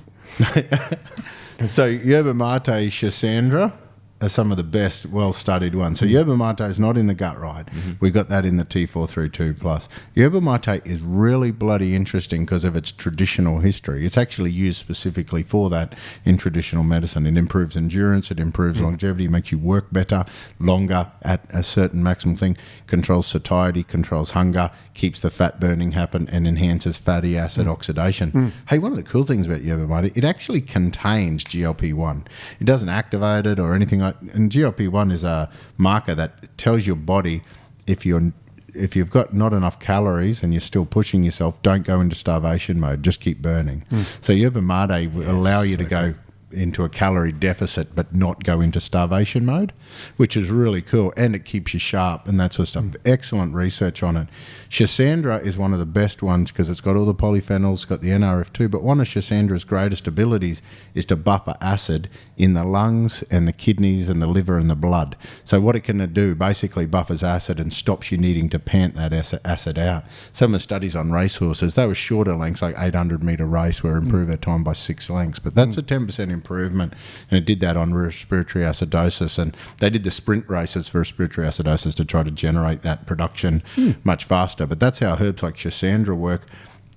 So yerba mate, Schisandra are some of the best well-studied ones. So yerba mate is not in the gut right. We got that in the T432 plus. Yerba mate is really bloody interesting because of its traditional history. It's actually used specifically for that in traditional medicine. It improves endurance, it improves longevity, makes you work better, longer at a certain maximum thing, controls satiety, controls hunger, keeps the fat burning happen, and enhances fatty acid oxidation. Hey, one of the cool things about yerba mate, it actually contains GLP-1. It doesn't activate it or anything like. And GLP-1 is a marker that tells your body if you've got not enough calories and you're still pushing yourself, don't go into starvation mode. Just keep burning. So yerba mate will allow you to go into a calorie deficit but not go into starvation mode, which is really cool, and it keeps you sharp and that sort of stuff. Excellent research on it. Schisandra is one of the best ones because it's got all the polyphenols, it's got the NRF2, but one of Schisandra's greatest abilities is to buffer acid in the lungs and the kidneys and the liver and the blood. So what it can do, basically buffers acid and stops you needing to pant that acid out. Some of the studies on racehorses, they were shorter lengths, like 800-metre race, where improve their time by 6 lengths, but that's a 10% improvement, and it did that on respiratory acidosis, and they did the sprint races for respiratory acidosis to try to generate that production much faster. But that's how herbs like Schisandra work,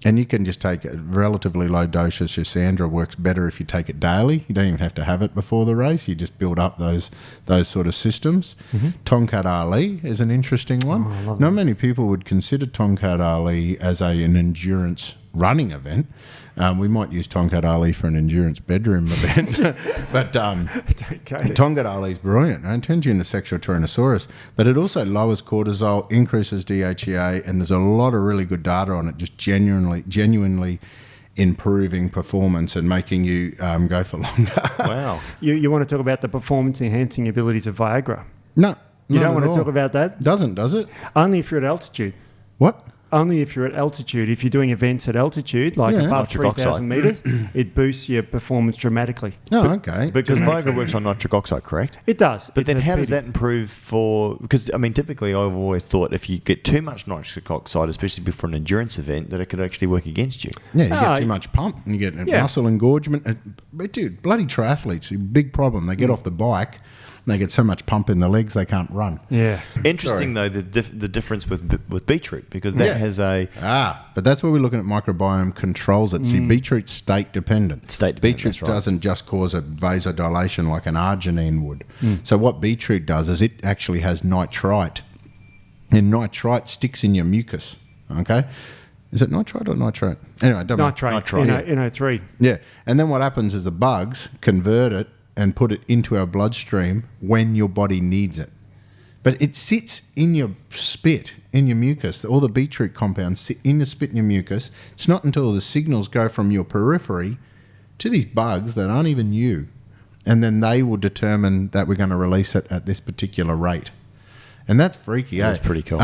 and you can just take a relatively low dose of Schisandra. Works better if you take it daily. You don't even have to have it before the race. You just build up those sort of systems. Tongkat Ali is an interesting one. Not many people would consider Tongkat Ali as an endurance running event. We might use Tongkat Ali for an endurance bedroom event. But Tongkat Ali is brilliant. It turns you into sexual Tyrannosaurus. But it also lowers cortisol, increases DHEA, and there's a lot of really good data on it, just genuinely improving performance and making you go for longer. Wow. You want to talk about the performance-enhancing abilities of Viagra? No. You don't want to talk about that? Doesn't, does it? Only if you're at altitude. What? Only if you're at altitude. If you're doing events at altitude, like above 3,000 metres, it boosts your performance dramatically. Oh, okay. Because Viagra works on nitric oxide, correct? It does. But then how does that improve for... Because, I mean, typically I've always thought if you get too much nitric oxide, especially before an endurance event, that it could actually work against you. Yeah, you get too much pump and you get muscle engorgement. But, dude, bloody triathletes, a big problem. They get off the bike... They get so much pump in the legs they can't run. Yeah. Interesting though the difference with beetroot, because that has a but that's where we're looking at microbiome controls it. See, beetroot's state dependent. Beetroot doesn't just cause a vasodilation like an arginine would. So what beetroot does is it actually has nitrite, and nitrite sticks in your mucus. Okay. Is it nitrite or nitrate? Anyway, nitrate. NO3. Yeah, and then what happens is the bugs convert it and put it into our bloodstream when your body needs it. But it sits in your spit, in your mucus. All the beetroot compounds sit in your spit and your mucus. It's not until the signals go from your periphery to these bugs that aren't even you. And then they will determine that we're going to release it at this particular rate. And that's freaky, That's pretty cool.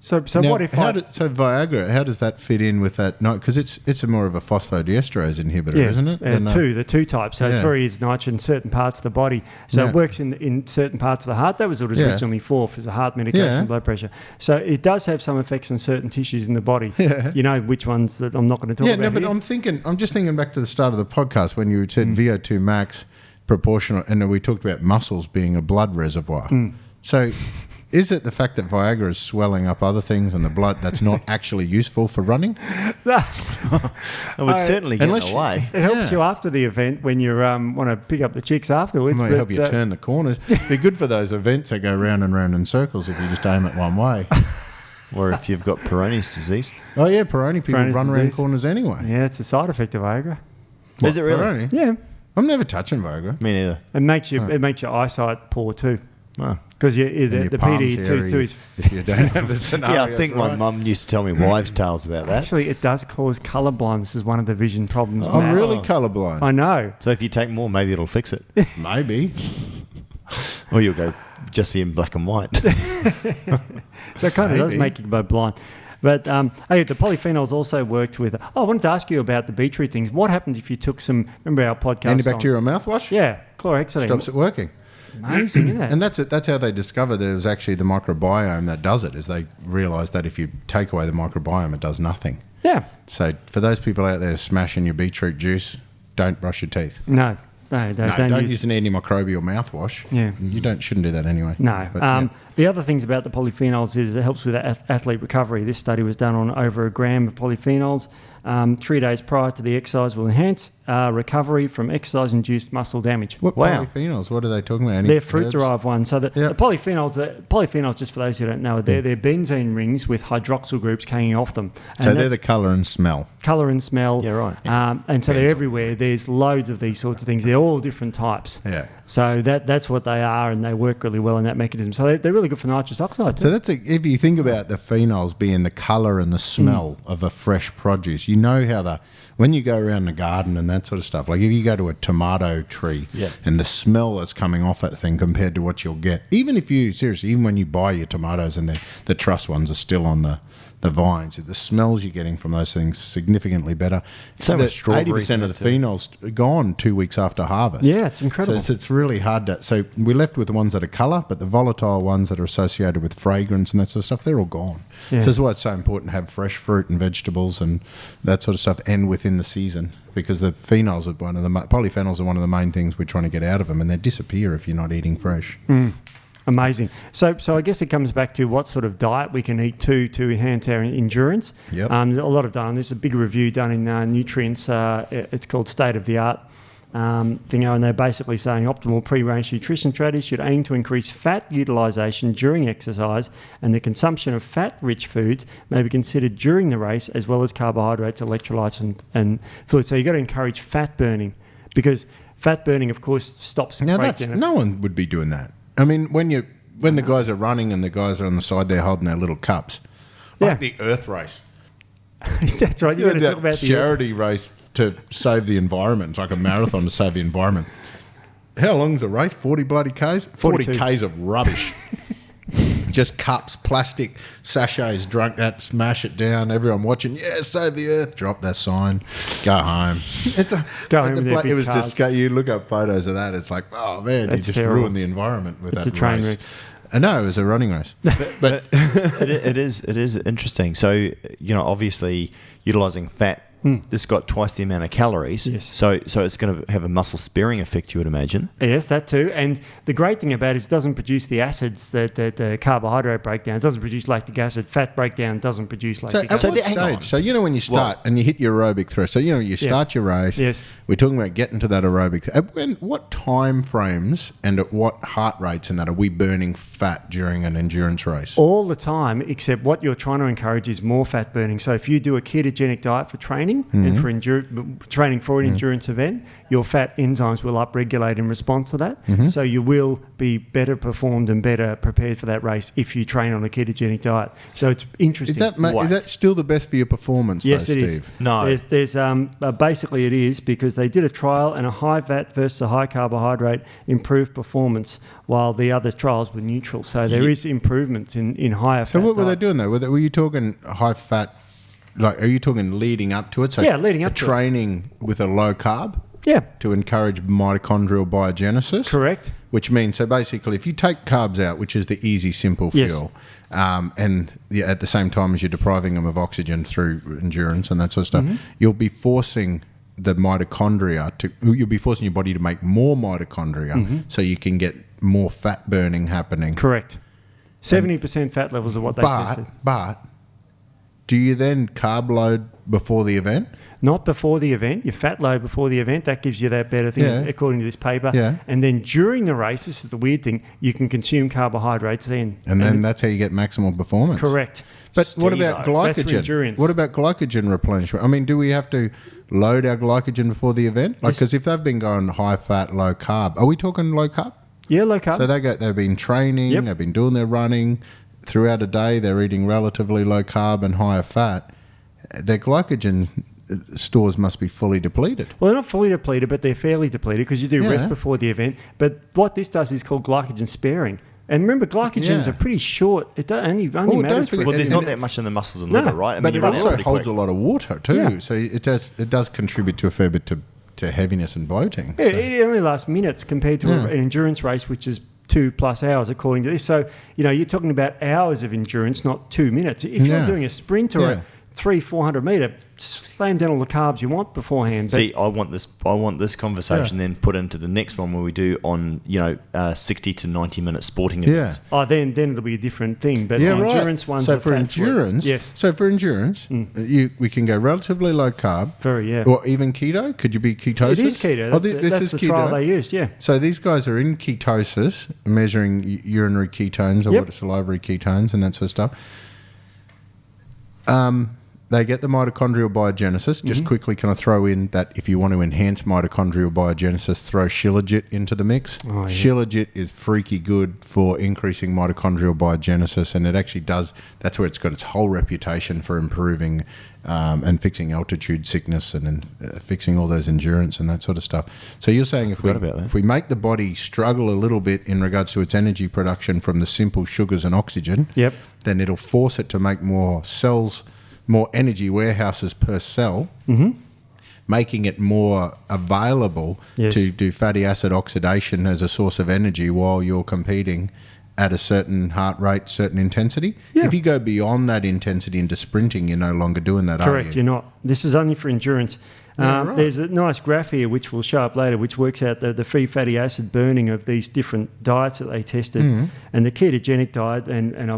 So now, what if so Viagra, how does that fit in with that? No, because it's a more of a phosphodiesterase inhibitor, isn't it? The two types. So it's very easy nitrogen in certain parts of the body. So it works in certain parts of the heart. That was what it was originally for the heart medication, blood pressure. So it does have some effects on certain tissues in the body. Yeah. You know which ones that I'm not going to talk about. Yeah, no, but I'm just thinking back to the start of the podcast when you said VO2 max proportional, and we talked about muscles being a blood reservoir. So is it the fact that Viagra is swelling up other things in the blood that's not actually useful for running? It would certainly get in the way. It helps you after the event when you want to pick up the chicks afterwards. It might help you turn the corners. It'd be good for those events that go round and round in circles if you just aim it one way. Or if you've got Peyronie's disease. Oh, yeah, Peyronie people run around corners anyway. Yeah, it's a side effect of Viagra. Is it really? Peyronie? Yeah. I'm never touching Viagra. Me neither. It makes your eyesight poor too. Oh. Because the PDE2 is... If you don't have the scenario. Yeah, I think my mum used to tell me wives' tales about that. Actually, it does cause colour blindness as one of the vision problems. I'm really colourblind. I know. So if you take more, maybe it'll fix it. Maybe. Or you'll go just see in black and white. So it kind of does make you go blind. But the polyphenols also worked with... I wanted to ask you about the beetroot things. What happens if you took some... Remember our podcast antibacterial mouthwash? Yeah, chlorhexidine. Stops it working. Amazing, isn't it? And that's how they discovered that it was actually the microbiome that does it, is they realised that if you take away the microbiome, it does nothing. Yeah. So for those people out there smashing your beetroot juice, don't brush your teeth. No, don't use an antimicrobial mouthwash. Yeah. You shouldn't do that anyway. No. But, the other things about the polyphenols is it helps with athlete recovery. This study was done on over a gram of polyphenols. 3 days prior to the exercise will enhance recovery from exercise-induced muscle damage. What polyphenols? What are they talking about? They're fruit-derived ones. So the polyphenols, just for those who don't know, they're benzene rings with hydroxyl groups hanging off them. And so they're the colour and smell. Colour and smell. Yeah, right. And so they're everywhere. There's loads of these sorts of things. They're all different types. Yeah. So that's what they are, and they work really well in that mechanism. So they're really good for nitrous oxide too. So if you think about the phenols being the colour and the smell of a fresh produce, you know how when you go around the garden and that sort of stuff, like if you go to a tomato tree and the smell that's coming off that thing compared to what you'll get, even when you buy your tomatoes and the truss ones are still on the vines, the smells you're getting from those things significantly better. So much strawberries. 80% of the phenols gone 2 weeks after harvest. Yeah, it's incredible. So it's really hard to... So we're left with the ones that are colour, but the volatile ones that are associated with fragrance and that sort of stuff, they're all gone. Yeah. So that's why it's so important to have fresh fruit and vegetables and that sort of stuff, and within the season, because the phenols are polyphenols are one of the main things we're trying to get out of them, and they disappear if you're not eating fresh. Amazing. So I guess it comes back to what sort of diet we can eat to enhance our endurance. Yep. There's a lot of done. There's a big review done in Nutrients. It's called State of the Art. and they're basically saying optimal pre-race nutrition strategies should aim to increase fat utilisation during exercise, and the consumption of fat-rich foods may be considered during the race, as well as carbohydrates, electrolytes, and fluids. So you've got to encourage fat burning, because fat burning, of course, stops. Now no one would be doing that. I mean, when the guys are running and the guys are on the side, they're holding their little cups, like the Earth race. That's right. You're going to talk about the charity race to save the environment. It's like a marathon to save the environment. How long's a race? 40 bloody Ks? 40 Ks of rubbish. Just cups, plastic sachets, drunk that, smash it down. Everyone watching, save the Earth. Drop that sign, go home. It was disgusting. You look up photos of that, it's like, oh man, you just ruined the environment with that race. It's a train wreck. No, it was a running race. But it is interesting. So, obviously utilising fat, it's got twice the amount of calories. Yes. So it's going to have a muscle sparing effect, you would imagine. Yes, that too. And the great thing about it is it doesn't produce the acids that carbohydrate breakdown. It doesn't produce lactic acid. Fat breakdown doesn't produce lactic acid. So at what stage? So, when you start and you hit your aerobic threshold, you start your race. Yes. We're talking about getting to that aerobic. What time frames and at what heart rates and that are we burning fat during an endurance race? All the time, except what you're trying to encourage is more fat burning. So if you do a ketogenic diet for training and for training for an endurance event, your fat enzymes will upregulate in response to that. So you will be better performed and better prepared for that race if you train on a ketogenic diet. So it's interesting. Is that still the best for your performance? Yes, though, it Steve? is. No. There's basically it is, because they did a trial and a high fat versus a high carbohydrate improved performance, while the other trials were neutral. So there is improvements in higher fat. So what were diets. they doing though? Were you talking high fat? Like, are you talking leading up to it? So leading up to training with a low carb. Yeah. To encourage mitochondrial biogenesis. Correct. Which means, so basically, if you take carbs out, which is the easy, simple fuel, and at the same time as you're depriving them of oxygen through endurance and that sort of stuff, you'll be forcing the mitochondria you'll be forcing your body to make more mitochondria so you can get more fat burning happening. Correct. 70% fat levels are what they tested. But do you then carb load before the event? Not before the event. You fat load before the event. That gives you that better thing, according to this paper. Yeah. And then during the race, this is the weird thing, you can consume carbohydrates then. And then that's how you get maximal performance. Correct. But what about glycogen? That's for endurance. What about glycogen replenishment? I mean, do we have to load our glycogen before the event? Like, because if they've been going high fat, low carb, are we talking low carb? Yeah, low carb. So they've been training, they've been doing their running. Throughout a day, they're eating relatively low carb and higher fat. Their glycogen stores must be fully depleted. Well, they're not fully depleted, but they're fairly depleted because you do rest before the event. But what this does is called glycogen sparing. And remember, glycogens are pretty short. It only matters for there's not that much in the muscles and liver, right? But it also holds a lot of water too. So it does contribute to a fair bit to heaviness and bloating. Yeah, it only lasts minutes compared to an endurance race, which is 2+ hours according to this. So, you're talking about hours of endurance, not 2 minutes. If you're doing a sprint or a 300-400 metre, slam down all the carbs you want beforehand. See, I want this conversation then put into the next one where we do on 60 to 90 minute sporting events. Oh, then it'll be a different thing. But the endurance ones. So for endurance, we can go relatively low carb. Or even keto. Could you be ketosis? It is keto. That's the keto trial they used. Yeah. So these guys are in ketosis, measuring urinary ketones or salivary ketones and that sort of stuff. They get the mitochondrial biogenesis. Just quickly, can I throw in that if you want to enhance mitochondrial biogenesis, throw Shilajit into the mix. Oh, yeah. Shilajit is freaky good for increasing mitochondrial biogenesis, and it actually does. That's where it's got its whole reputation for improving and fixing altitude sickness and fixing all those endurance and that sort of stuff. So you're saying if we make the body struggle a little bit in regards to its energy production from the simple sugars and oxygen, then it'll force it to make more cells, more energy warehouses per cell, making it more available to do fatty acid oxidation as a source of energy while you're competing at a certain heart rate, certain intensity. If you go beyond that intensity into sprinting, you're no longer doing that, Correct, you're not. This is only for endurance. There's a nice graph here which will show up later, which works out the free fatty acid burning of these different diets that they tested. And the ketogenic diet, and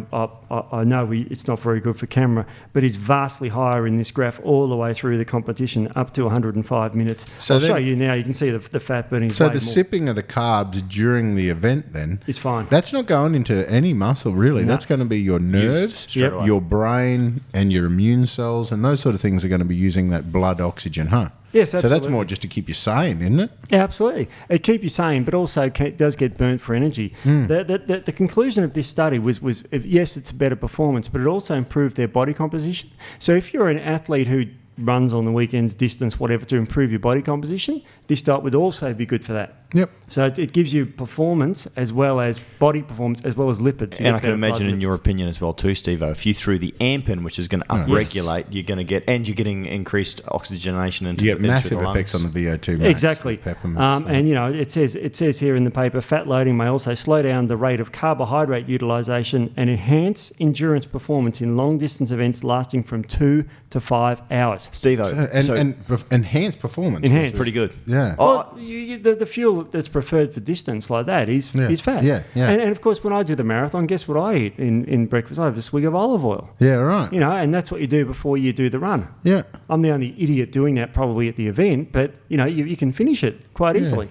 I know it's not very good for camera, but is vastly higher in this graph all the way through the competition up to 105 minutes. So I'll show you now. You can see the fat burning. So the sipping of the carbs during the event then is fine. That's not going into any muscle really. No. That's going to be your nerves, your brain, and your immune cells, and those sort of things are going to be using that blood oxygen, huh? Yes, absolutely. So that's more just to keep you sane, isn't it? Yeah, absolutely. It keeps you sane, but also does get burnt for energy. The conclusion of this study was, yes, it's a better performance, but it also improved their body composition. So if you're an athlete who runs on the weekends, distance, whatever, to improve your body composition, this diet would also be good for that. Yep. So it gives you performance as well as body performance as well as lipids. And I can imagine in your opinion as well too, Steve-O, if you threw the AMP in, which is going to upregulate, you're going to get, and you're getting increased oxygenation into you get massive the effects on the VO2 max. Exactly. And it says here in the paper, fat loading may also slow down the rate of carbohydrate utilization and enhance endurance performance in long distance events lasting from 2 to 5 hours. Steve-O. And enhance performance. Enhance. Pretty good. Yeah. Well, the fuel that's preferred for distance like that is fat. Yeah. And of course, when I do the marathon, guess what I eat in breakfast? I have a swig of olive oil. Yeah, right. And that's what you do before you do the run. Yeah. I'm the only idiot doing that probably at the event, but you can finish it quite easily.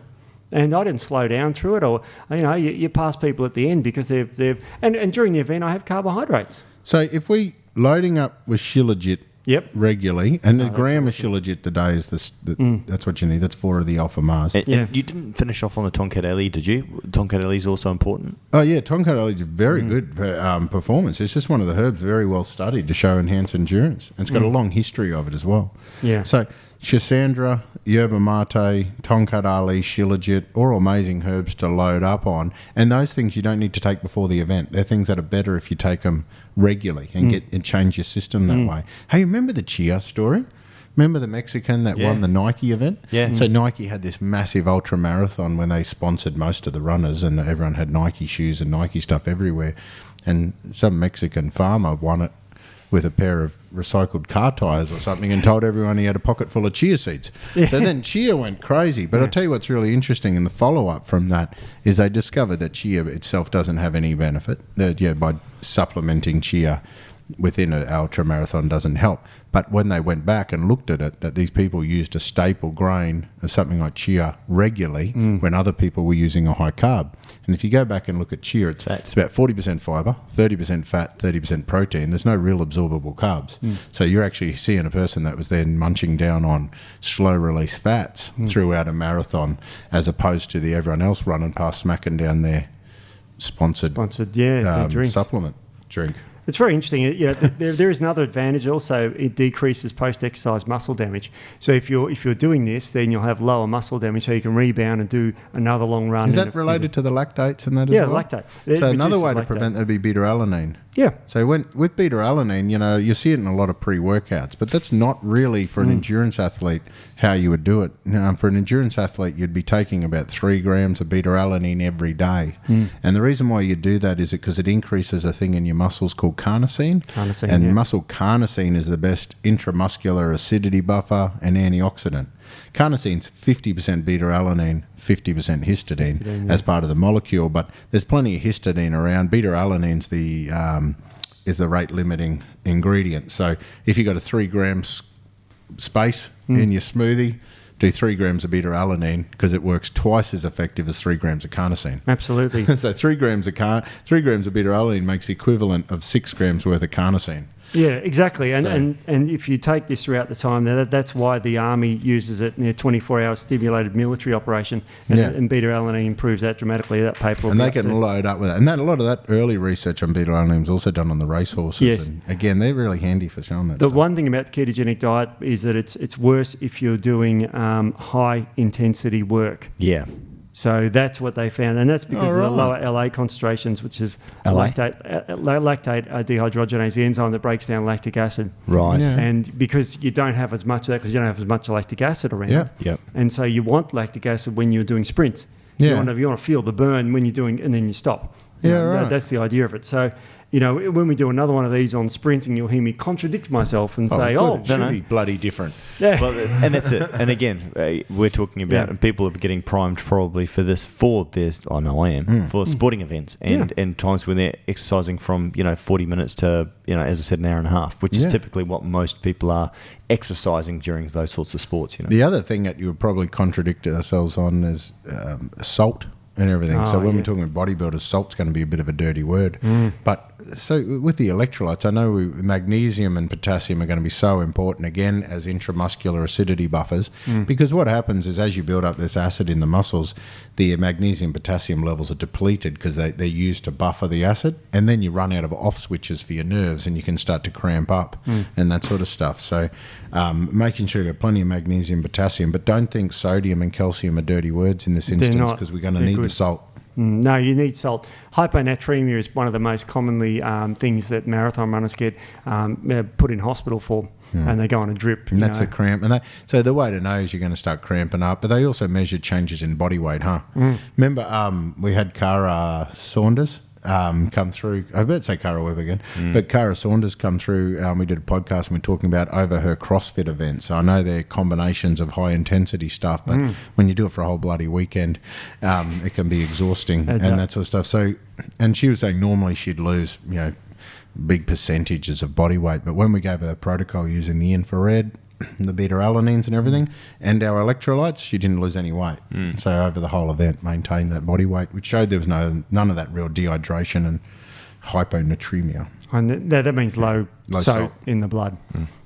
And I didn't slow down through it, or you pass people at the end because they've and during the event I have carbohydrates. So if we loading up with Shilajit regularly, and a gram of Shilajit today is that's what you need. That's 4 of the alpha Mars. And you didn't finish off on the Tongkat Ali, did you? Tongkat Ali is also important. Oh yeah, Tongkat Ali is very good performance. It's just one of the herbs very well studied to show enhanced endurance. And it's got a long history of it as well. Yeah. So Schisandra, Yerba Mate, Tongkat Ali, Shilajit, all amazing herbs to load up on. And those things you don't need to take before the event. They're things that are better if you take them regularly and change your system that way. Hey, remember the chia story? Remember the Mexican that won the Nike event? Yeah. So Nike had this massive ultra marathon when they sponsored most of the runners, and everyone had Nike shoes and Nike stuff everywhere. And some Mexican farmer won it with a pair of recycled car tyres or something and told everyone he had a pocket full of chia seeds. So then chia went crazy. But I'll tell you what's really interesting in the follow-up from that is they discovered that chia itself doesn't have any benefit. By supplementing chia within an ultra marathon doesn't help. But when they went back and looked at it, that these people used a staple grain of something like chia regularly when other people were using a high carb. And if you go back and look at chia, it's about 40% fiber, 30% fat, 30% protein. There's no real absorbable carbs. So you're actually seeing a person that was then munching down on slow release fats throughout a marathon, as opposed to everyone else running past smacking down their sponsored supplement drink. It's very interesting. There is another advantage also. It decreases post-exercise muscle damage. So if you're doing this, then you'll have lower muscle damage, so you can rebound and do another long run. Is that related to the lactates and that as well? Yeah, lactate. So another way to prevent that would be beta-alanine. Yeah. So with beta-alanine, you see it in a lot of pre-workouts, but that's not really for an endurance athlete how you would do it. For an endurance athlete, you'd be taking about 3 grams of beta-alanine every day. And the reason why you do that is because it increases a thing in your muscles called carnosine. And muscle carnosine is the best intramuscular acidity buffer and antioxidant. Carnosine's 50% beta-alanine, 50% histidine as part of the molecule, but there's plenty of histidine around. Beta-alanine's is the rate-limiting ingredient. So if you've got a 3 grams space in your smoothie, do 3 grams of beta-alanine because it works twice as effective as 3 grams of carnosine. Absolutely. So 3 grams of beta-alanine makes the equivalent of 6 grams worth of carnosine. Yeah, exactly. And if you take this throughout the time, that's why the Army uses it in their 24-hour stimulated military operation. And beta-alanine improves that dramatically. That paper and they can load up with it. And a lot of that early research on beta-alanine is also done on the racehorses. Yes. And again, they're really handy for showing that The stuff. one thing about the ketogenic diet is that it's worse if you're doing high-intensity work. Yeah. So that's what they found, and that's because of the lower LA concentrations, which is lactate dehydrogenase, the enzyme that breaks down lactic acid. Right. Yeah. And because you don't have as much of that, because you don't have as much lactic acid around. Yeah. Yep. And so you want lactic acid when you're doing sprints. Yeah. You want to feel the burn when you're doing, and then you stop. That's the idea of it. So, when we do another one of these on sprinting, you'll hear me contradict myself and say, it should be bloody different. Yeah. Well, and that's it. And again, we're talking about, and people are getting primed probably for this, for sporting events and times when they're exercising from, 40 minutes to, as I said, an hour and a half, which is typically what most people are exercising during those sorts of sports. The other thing that you would probably contradict ourselves on is salt and everything. So when we're talking about bodybuilders, salt's going to be a bit of a dirty word. But so with the electrolytes, I know magnesium and potassium are going to be so important, again, as intramuscular acidity buffers, because what happens is as you build up this acid in the muscles, the magnesium potassium levels are depleted because they're used to buffer the acid, and then you run out of off switches for your nerves and you can start to cramp up and that sort of stuff. So making sure you have plenty of magnesium, potassium, but don't think sodium and calcium are dirty words in this instance, because we're going to need the salt. No, you need salt. Hyponatremia is one of the most commonly things that marathon runners get put in hospital for, and they go on a drip. And that's the cramp. So the way to know is you're going to start cramping up, but they also measure changes in body weight, huh? Remember we had Cara Saunders come through. I better say Cara Webb again, but Cara Saunders come through. We did a podcast and we were talking about over her CrossFit event. So I know they're combinations of high intensity stuff, but when you do it for a whole bloody weekend, it can be exhausting that sort of stuff. So, and she was saying normally she'd lose, big percentages of body weight, but when we gave her the protocol using the infrared, the beta-alanines and everything, and our electrolytes, she didn't lose any weight. So over the whole event, maintained that body weight, which showed there was none of that real dehydration and hyponatremia. And that means low salt in the blood.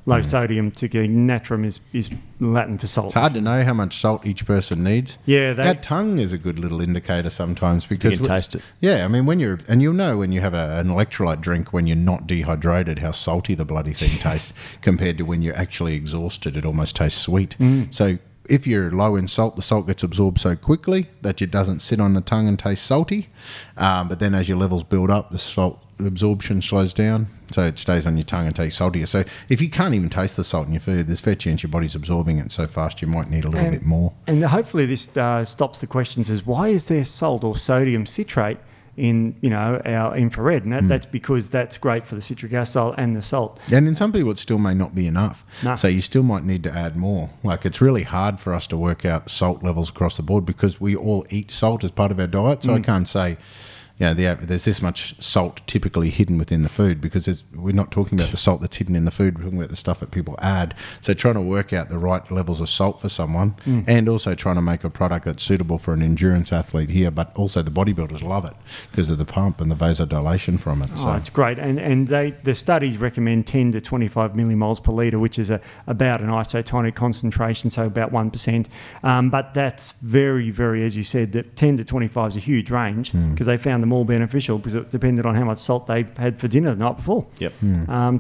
Low sodium, particularly natrum is Latin for salt. It's hard to know how much salt each person needs. Yeah, our tongue is a good little indicator sometimes, because you can taste it. Yeah, I mean you'll know when you have an electrolyte drink when you're not dehydrated how salty the bloody thing tastes compared to when you're actually exhausted. It almost tastes sweet. So if you're low in salt, the salt gets absorbed so quickly that it doesn't sit on the tongue and taste salty. But then as your levels build up, the salt absorption slows down, so it stays on your tongue and tastes saltier. So if you can't even taste the salt in your food, there's a fair chance your body's absorbing it so fast you might need a little bit more. And hopefully this stops the questions as why is there salt or sodium citrate in our infrared, and that's because that's great for the citric acid and the salt. And in some people it still may not be enough. So you still might need to add more. Like it's really hard for us to work out salt levels across the board because we all eat salt as part of our diet. So I can't say there's this much salt typically hidden within the food, because we're not talking about the salt that's hidden in the food, we're talking about the stuff that people add. So trying to work out the right levels of salt for someone, and also trying to make a product that's suitable for an endurance athlete here, but also the bodybuilders love it because of the pump and the vasodilation from it. So it's great. And the studies recommend 10 to 25 millimoles per litre, which is about an isotonic concentration, so about 1%. But that's very, very, as you said, that 10 to 25 is a huge range, because they found them all beneficial because it depended on how much salt they had for dinner the night before.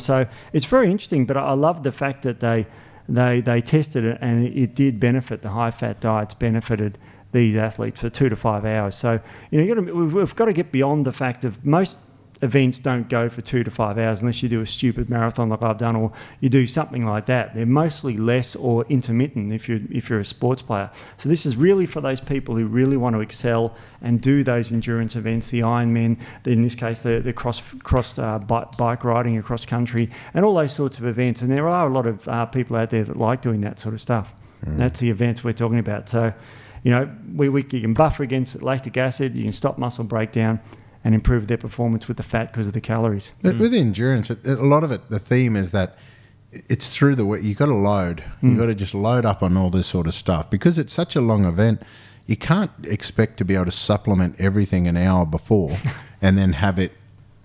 So it's very interesting, but I love the fact that they tested it and it did benefit. The high-fat diets benefited these athletes for 2 to 5 hours. So we've got to get beyond the fact of most events don't go for 2 to 5 hours unless you do a stupid marathon like I've done, or you do something like that. They're mostly less or intermittent if you're a sports player. So this is really for those people who really want to excel and do those endurance events, the Ironman, in this case the cross bike riding across country, and all those sorts of events. And there are a lot of people out there that like doing that sort of stuff. That's the events we're talking about. So you can buffer against lactic acid, you can stop muscle breakdown, and improve their performance with the fat because of the calories. But with endurance, a lot of it, the theme is that it's through the way. You've got to load. You've got to just load up on all this sort of stuff. Because it's such a long event, you can't expect to be able to supplement everything an hour before and then have it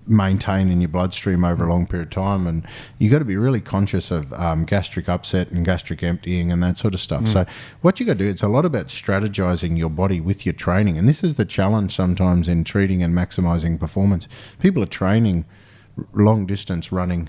maintain in your bloodstream over a long period of time. And you've got to be really conscious of gastric upset and gastric emptying and that sort of stuff. So what you got to do, it's a lot about strategizing your body with your training. And this is the challenge sometimes in treating and maximizing performance. People are training long distance running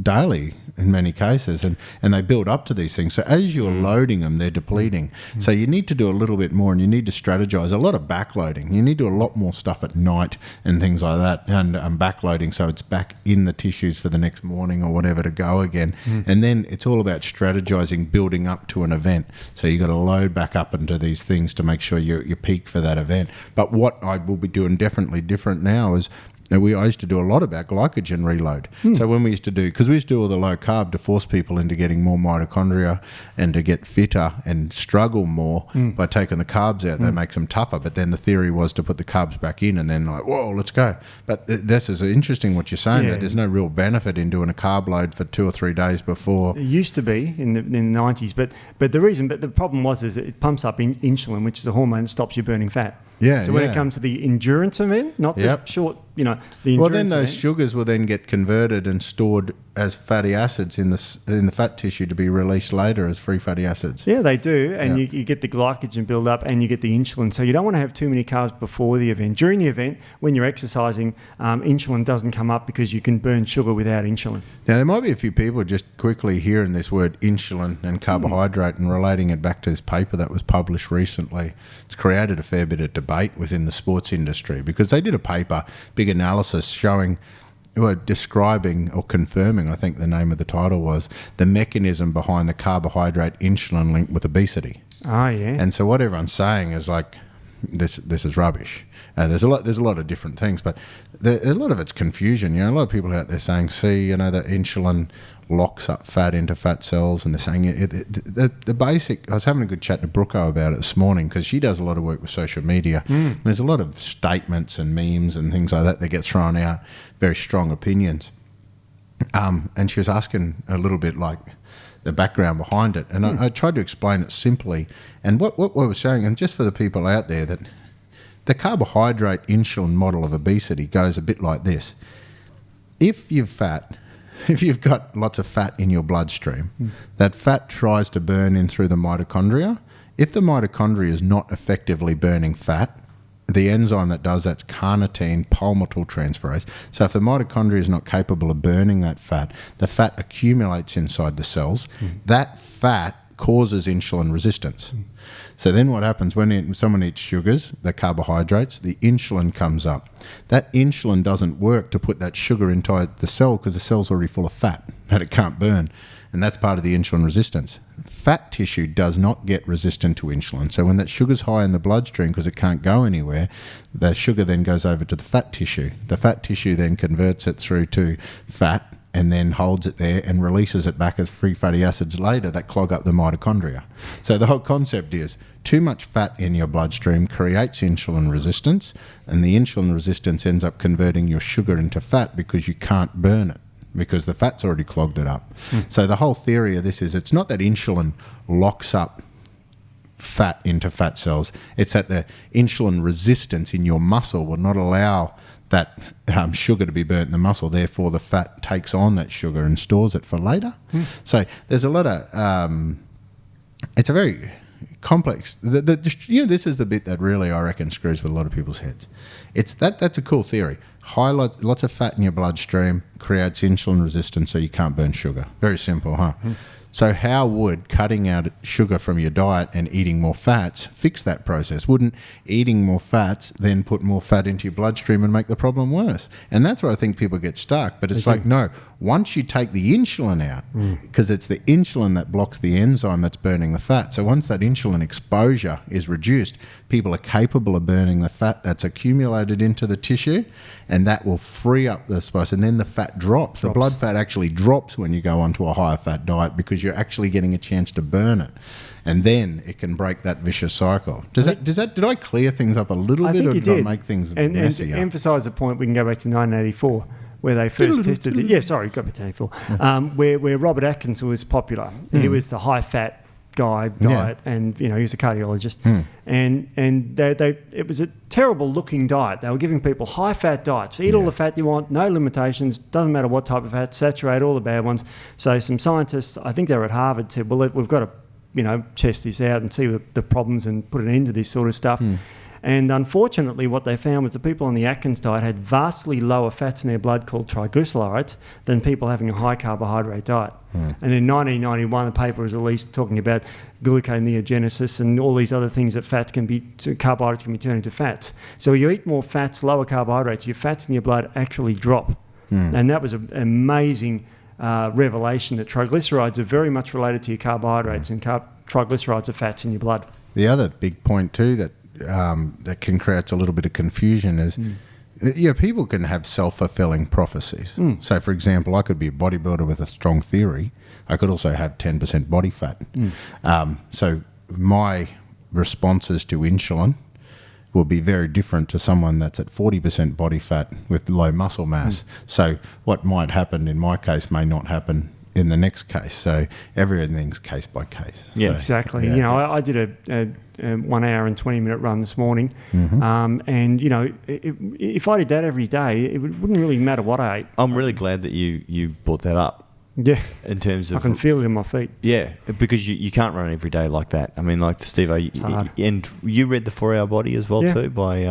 daily in many cases, and they build up to these things. So as you're loading them, they're depleting. So you need to do a little bit more, and you need to strategize. A lot of backloading. You need to do a lot more stuff at night and things like that, and backloading so it's back in the tissues for the next morning or whatever to go again. And then it's all about strategizing, building up to an event. So you've got to load back up into these things to make sure you peak for that event. But what I will be doing definitely different now is, I used to do a lot about glycogen reload. So when we used to do, because we used to do all the low carb to force people into getting more mitochondria and to get fitter and struggle more by taking the carbs out. That makes them tougher. But then the theory was to put the carbs back in and then like, whoa, let's go. But this is interesting what you're saying, that there's no real benefit in doing a carb load for 2 or 3 days before. It used to be in the 90s, but the problem was is that it pumps up insulin, which is a hormone that stops you burning fat. Yeah. So when it comes to the endurance event, not the short, the endurance well, then those event, sugars will then get converted and stored as fatty acids in the fat tissue to be released later as free fatty acids. Yeah, they do, and you get the glycogen build up and you get the insulin. So you don't want to have too many carbs before the event. During the event, when you're exercising, insulin doesn't come up because you can burn sugar without insulin. Now, there might be a few people just quickly hearing this word insulin and carbohydrate and relating it back to this paper that was published recently. It's created a fair bit of debate within the sports industry because they did a paper, big analysis showing, describing or confirming, I think the name of the title was, the mechanism behind the carbohydrate insulin link with obesity. Oh, yeah. And so what everyone's saying is like, this is rubbish. There's a lot of different things, but a lot of it's confusion. A lot of people out there saying, that insulin locks up fat into fat cells, and they're saying the basic. I was having a good chat to Brooko about it this morning because she does a lot of work with social media. And there's a lot of statements and memes and things like that get thrown out, very strong opinions. And she was asking a little bit like the background behind it, and I tried to explain it simply. And what we were saying, and just for the people out there, that the carbohydrate insulin model of obesity goes a bit like this. If you've got lots of fat in your bloodstream, that fat tries to burn in through the mitochondria. If the mitochondria is not effectively burning fat, the enzyme that does that's carnitine palmitoyltransferase. So if the mitochondria is not capable of burning that fat, the fat accumulates inside the cells. That fat causes insulin resistance. So then what happens when someone eats sugars, the carbohydrates, the insulin comes up. That insulin doesn't work to put that sugar inside the cell because the cell's already full of fat that it can't burn. And that's part of the insulin resistance. Fat tissue does not get resistant to insulin. So when that sugar's high in the bloodstream because it can't go anywhere, the sugar then goes over to the fat tissue. The fat tissue then converts it through to fat and then holds it there and releases it back as free fatty acids later that clog up the mitochondria. So the whole concept is too much fat in your bloodstream creates insulin resistance, and the insulin resistance ends up converting your sugar into fat because you can't burn it, because the fat's already clogged it up. So the whole theory of this is it's not that insulin locks up fat into fat cells, it's that the insulin resistance in your muscle will not allow that sugar to be burnt in the muscle, therefore the fat takes on that sugar and stores it for later. So there's a lot of it's a very complex, this is the bit that really I reckon screws with a lot of people's heads. It's that's a cool theory. Lots of fat in your bloodstream creates insulin resistance, so you can't burn sugar. Very simple, huh? So how would cutting out sugar from your diet and eating more fats fix that process? Wouldn't eating more fats then put more fat into your bloodstream and make the problem worse? And that's where I think people get stuck. But it's like, no, once you take the insulin out, because it's the insulin that blocks the enzyme that's burning the fat. So once that insulin exposure is reduced, people are capable of burning the fat that's accumulated into the tissue, and that will free up the spice, and then the fat drops. The blood fat actually drops when you go onto a higher fat diet because you're actually getting a chance to burn it, and then it can break that vicious cycle. Did I clear things up a little bit, or did I make things messier? And to emphasise the point, we can go back to 1984. Where they first tested it. Yeah, sorry, got me to 84. Where Robert Atkins was popular. He was the high-fat guy, diet, and he was a cardiologist. And it was a terrible looking diet. They were giving people high fat diets. Eat all the fat you want, no limitations, doesn't matter what type of fat, saturate all the bad ones. So some scientists, I think they were at Harvard, said, well, we've got to test this out and see the problems and put an end to this sort of stuff. And unfortunately, what they found was the people on the Atkins diet had vastly lower fats in their blood called triglycerides than people having a high carbohydrate diet. And in 1991, a paper was released talking about gluconeogenesis and all these other things that carbohydrates can be turned into fats. So you eat more fats, lower carbohydrates, your fats in your blood actually drop. And that was an amazing revelation that triglycerides are very much related to your carbohydrates, and triglycerides are fats in your blood. The other big point too that can create a little bit of confusion is, people can have self-fulfilling prophecies. So, for example, I could be a bodybuilder with a strong theory. I could also have 10% body fat. So my responses to insulin will be very different to someone that's at 40% body fat with low muscle mass. So what might happen in my case may not happen in the next case. So everything's case by case. Yeah, so, exactly. Yeah. You know, I did a 1 hour and 20-minute run this morning, and you know, if I did that every day, it wouldn't really matter what I ate. I'm really glad that you brought that up. Yeah, in terms of I can feel it in my feet. Yeah, because you can't run every day like that. I mean, like Steve, and you read The 4 Hour Body as well too by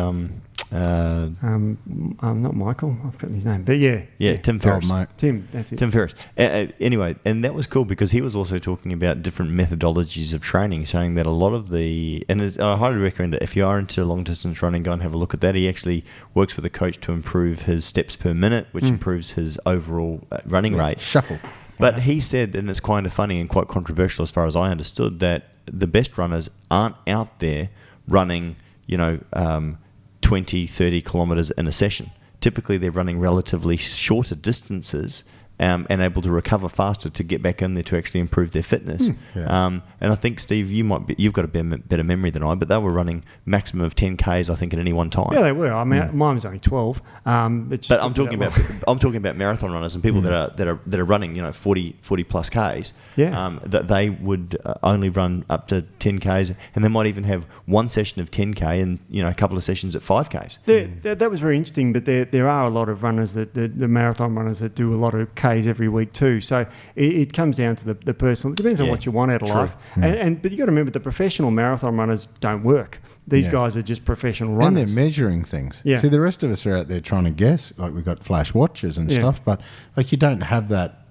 not Michael, I've forgotten his name, but yeah, Tim Ferriss. Tim, that's it. Tim Ferriss. Anyway, and that was cool because he was also talking about different methodologies of training, saying that a lot of I highly recommend it. If you are into long distance running, go and have a look at that. He actually works with a coach to improve his steps per minute, which improves his overall running rate. Shuffle. But he said, and it's kind of funny and quite controversial as far as I understood, that the best runners aren't out there running, 20, 30 kilometres in a session. Typically, they're running relatively shorter distances and able to recover faster to get back in there to actually improve their fitness. And I think, Steve, you've got a better memory than I, but they were running maximum of 10 Ks, I think, at any one time. Yeah, they were. I mean, mine was only 12. But I'm talking about marathon runners and people that are running 40 plus Ks. That they would only run up to 10 Ks, and they might even have one session of 10 K and a couple of sessions at 5 Ks. That was very interesting. But there are a lot of runners the marathon runners that do a lot of Ks every week too. So it comes down to the personal. It depends on what you want out of life. But you got to remember, the professional marathon runners don't work. These guys are just professional runners. And they're measuring things. Yeah. See, the rest of us are out there trying to guess. Like, we've got flash watches and stuff, but like, you don't have that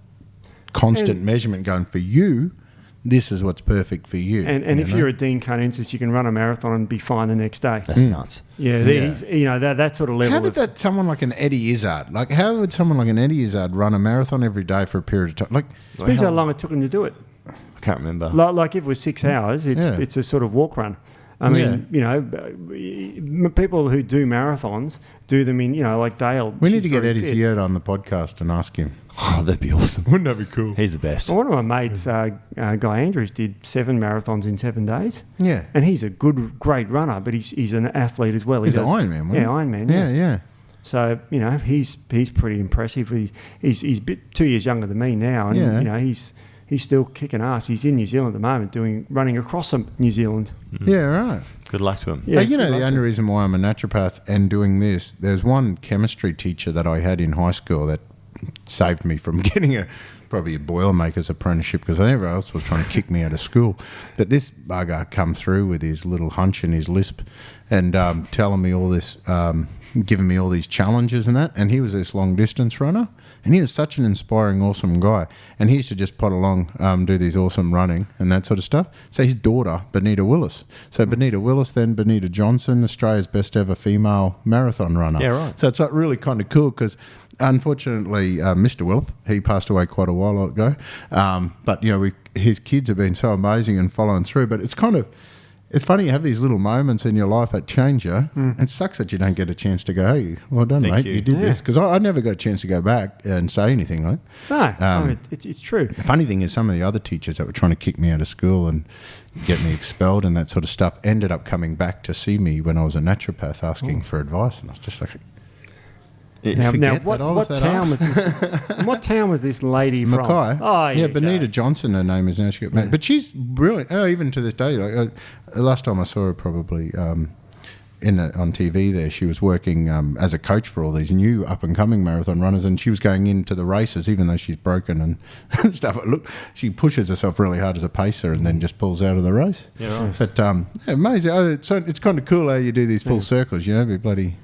constant measurement going for you. This is what's perfect for you. And if you're a Dean Carnensis, you can run a marathon and be fine the next day. That's nuts. Yeah, that sort of level. How did someone like an Eddie Izzard, how would someone like an Eddie Izzard run a marathon every day for a period of time? Like, depends how long it took him to do it. I can't remember. Like if it was 6 hours, it's a sort of walk run. I mean, people who do marathons do them in, like Dale. We need to get Eddie Izzard on the podcast and ask him. Oh, that'd be awesome. Wouldn't that be cool? He's the best. Well, one of my mates, Guy Andrews, did 7 marathons in 7 days. Yeah. And he's a great runner, but he's an athlete as well. He's an Ironman, wasn't he? Yeah, Ironman. Yeah. So, he's pretty impressive. He's a bit 2 years younger than me now, and he's still kicking ass. He's in New Zealand at the moment, running across New Zealand. Yeah, right. Good luck to him. Yeah, the only reason why I'm a naturopath and doing this, there's one chemistry teacher that I had in high school that saved me from getting probably a Boilermaker's apprenticeship, because everyone else was trying to kick me out of school. But this bugger come through with his little hunch and his lisp and telling me all this, giving me all these challenges and that. And he was this long distance runner. And he was such an inspiring, awesome guy. And he used to just pot along, do these awesome running and that sort of stuff. So his daughter, Benita Willis. So Benita Willis, then Benita Johnson, Australia's best ever female marathon runner. Yeah, right. So it's like really kind of cool, because unfortunately, Mr. Willis, he passed away quite a while ago. But, his kids have been so amazing and following through. But it's funny, you have these little moments in your life that change you. It sucks that you don't get a chance to go, hey, well done, mate, you did this. Because I never got a chance to go back and say anything like that. No, it's true. The funny thing is, some of the other teachers that were trying to kick me out of school and get me expelled and that sort of stuff ended up coming back to see me when I was a naturopath asking for advice. And I was just like... What town was this lady from? Mackay. Oh, yeah, Benita Johnson, her name is now. She got married. But she's brilliant. Oh, even to this day, last time I saw her, probably on TV there, she was working as a coach for all these new up-and-coming marathon runners, and she was going into the races, even though she's broken and stuff. Look, she pushes herself really hard as a pacer and then just pulls out of the race. Yeah, right. But amazing. It's kind of cool how you do these full circles, you know, be bloody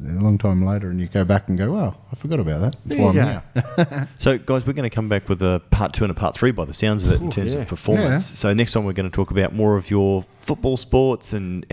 a long time later and you go back and go, wow, I forgot about that. That's why I'm here. So, guys, we're going to come back with a part 2 and a part 3 by the sounds of it in terms of performance. Yeah. So next time we're going to talk about more of your football sports and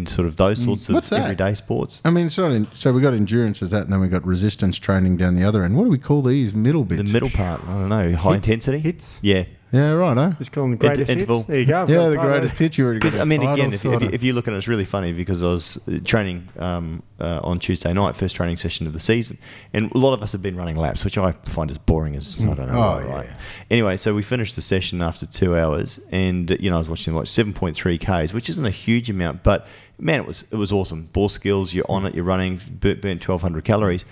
sort of those sorts of everyday sports. I mean, so we got endurance as that, and then we got resistance training down the other end. What do we call these middle bits? The middle part, I don't know, high intensity? Hits? Yeah. Yeah, right, huh? Just call them the greatest interval. hits. There you go. Yeah, the greatest hits. You already got. I mean, again, if you look at it, it's really funny because I was training on Tuesday night, first training session of the season, and a lot of us have been running laps, which I find as boring as I don't know. Right? Anyway, so we finished the session after 2 hours, and I was watching 7.3 Ks, which isn't a huge amount, but man, it was awesome. Ball skills, you're on it, you're running, burnt 1,200 calories.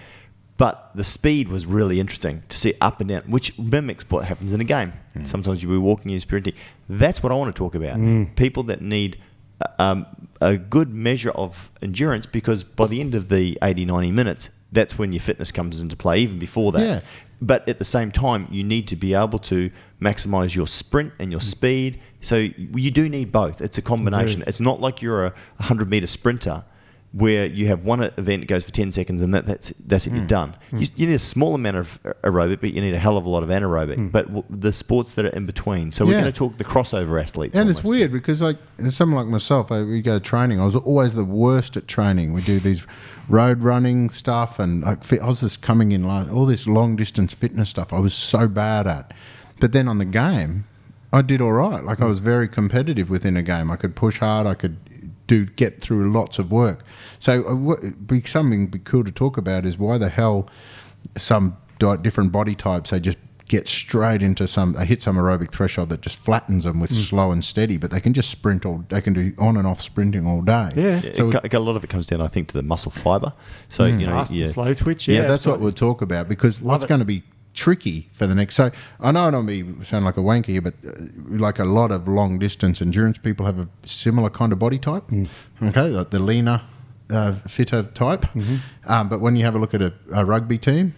But the speed was really interesting to see up and down, which mimics what happens in a game. Sometimes you'll be walking, you're sprinting. That's what I want to talk about. People that need a good measure of endurance, because by the end of the 80, 90 minutes, that's when your fitness comes into play, even before that. Yeah. But at the same time, you need to be able to maximize your sprint and your speed. So you do need both. It's a combination. It's not like you're a 100-meter sprinter where you have one event that goes for 10 seconds and that's it, you're done. You need a small amount of aerobic, but you need a hell of a lot of anaerobic. But the sports that are in between. So we're going to talk the crossover athletes. And it's weird because like someone like myself, we go training. I was always the worst at training. We do these road running stuff, and I was just coming in like all this long distance fitness stuff I was so bad at. But then on the game, I did all right. Like I was very competitive within a game. I could push hard. I could get through lots of work. So something cool to talk about is why the hell some different body types, they just get straight into hit some aerobic threshold that just flattens them with slow and steady, but they can just sprint they can do on and off sprinting all day. Yeah. So a lot of it comes down, I think, to the muscle fiber. So, slow twitch. Yeah, that's what we'll talk about, because what's going to be tricky for the next. So I know I don't sound like a wanker here, but like a lot of long distance endurance people have a similar kind of body type. Okay, like the leaner, fitter type. But when you have a look at a rugby team,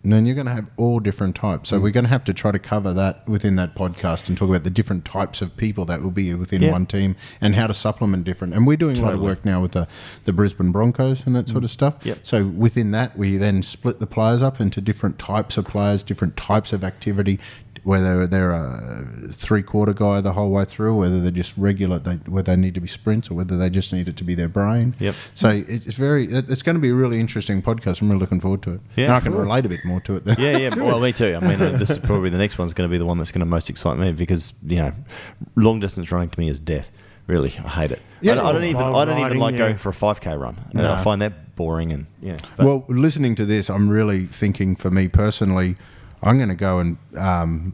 then you're going to have all different types. So we're going to have to try to cover that within that podcast and talk about the different types of people that will be within one team and how to supplement different. And we're doing a lot of work now with the Brisbane Broncos and that sort of stuff. So within that, we then split the players up into different types of players, different types of activity, whether they're a three-quarter guy the whole way through, whether they're just regular, whether they need to be sprints, or whether they just need it to be their brain. So it's going to be a really interesting podcast. I'm really looking forward to it. And I can relate a bit more to it then. Yeah. Well, me too. I mean, this is probably the next one's going to be the one that's going to most excite me, because long distance running to me is death. Really, I hate it. I don't even like going for a 5K run. No. I find that boring and Well, listening to this, I'm really thinking, for me personally, I'm going to go and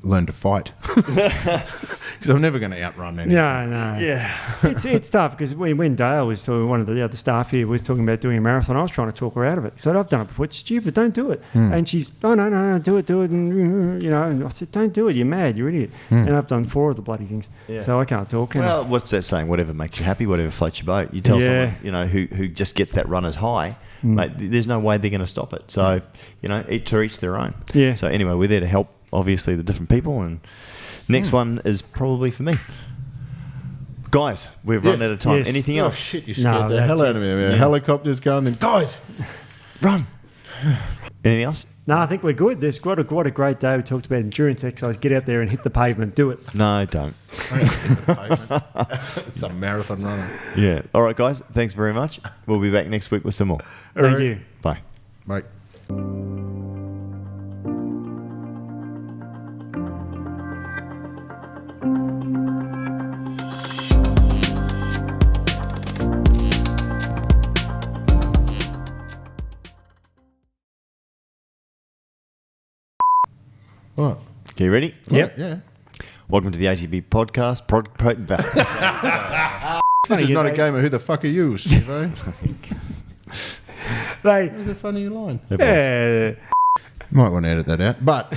learn to fight, because I'm never going to outrun anyone. No. Yeah. It's tough, because when Dale was talking, one of the other staff here was talking about doing a marathon, I was trying to talk her out of it. So I've done it before. It's stupid. Don't do it. And she's, no, do it. And, and I said, don't do it. You're mad. You're an idiot. And I've done 4 of the bloody things. So I can't talk. Well, what's that saying? Whatever makes you happy, whatever floats your boat. You tell someone, who just gets that runner's high, mate, there's no way they're going to stop it. So, to each their own. Yeah. So anyway, we're there to help, obviously, the different people. And next one is probably for me. Guys, we've run out of time. Anything else? Shit, you scared the hell out of me. Helicopters going, then guys, run. Anything else? No, I think we're good. There's what a great day. We talked about endurance exercise. Get out there and hit the pavement. Do it. No, don't. It's a marathon runner. Yeah. All right, guys. Thanks very much. We'll be back next week with some more. Thank you. Bye. Bye. What? Okay, you ready? Yep. Yeah. Welcome to the ATP podcast. This is not a game of who the fuck are you, Steve? Right. That was a funny line. Yeah. Might want to edit that out. But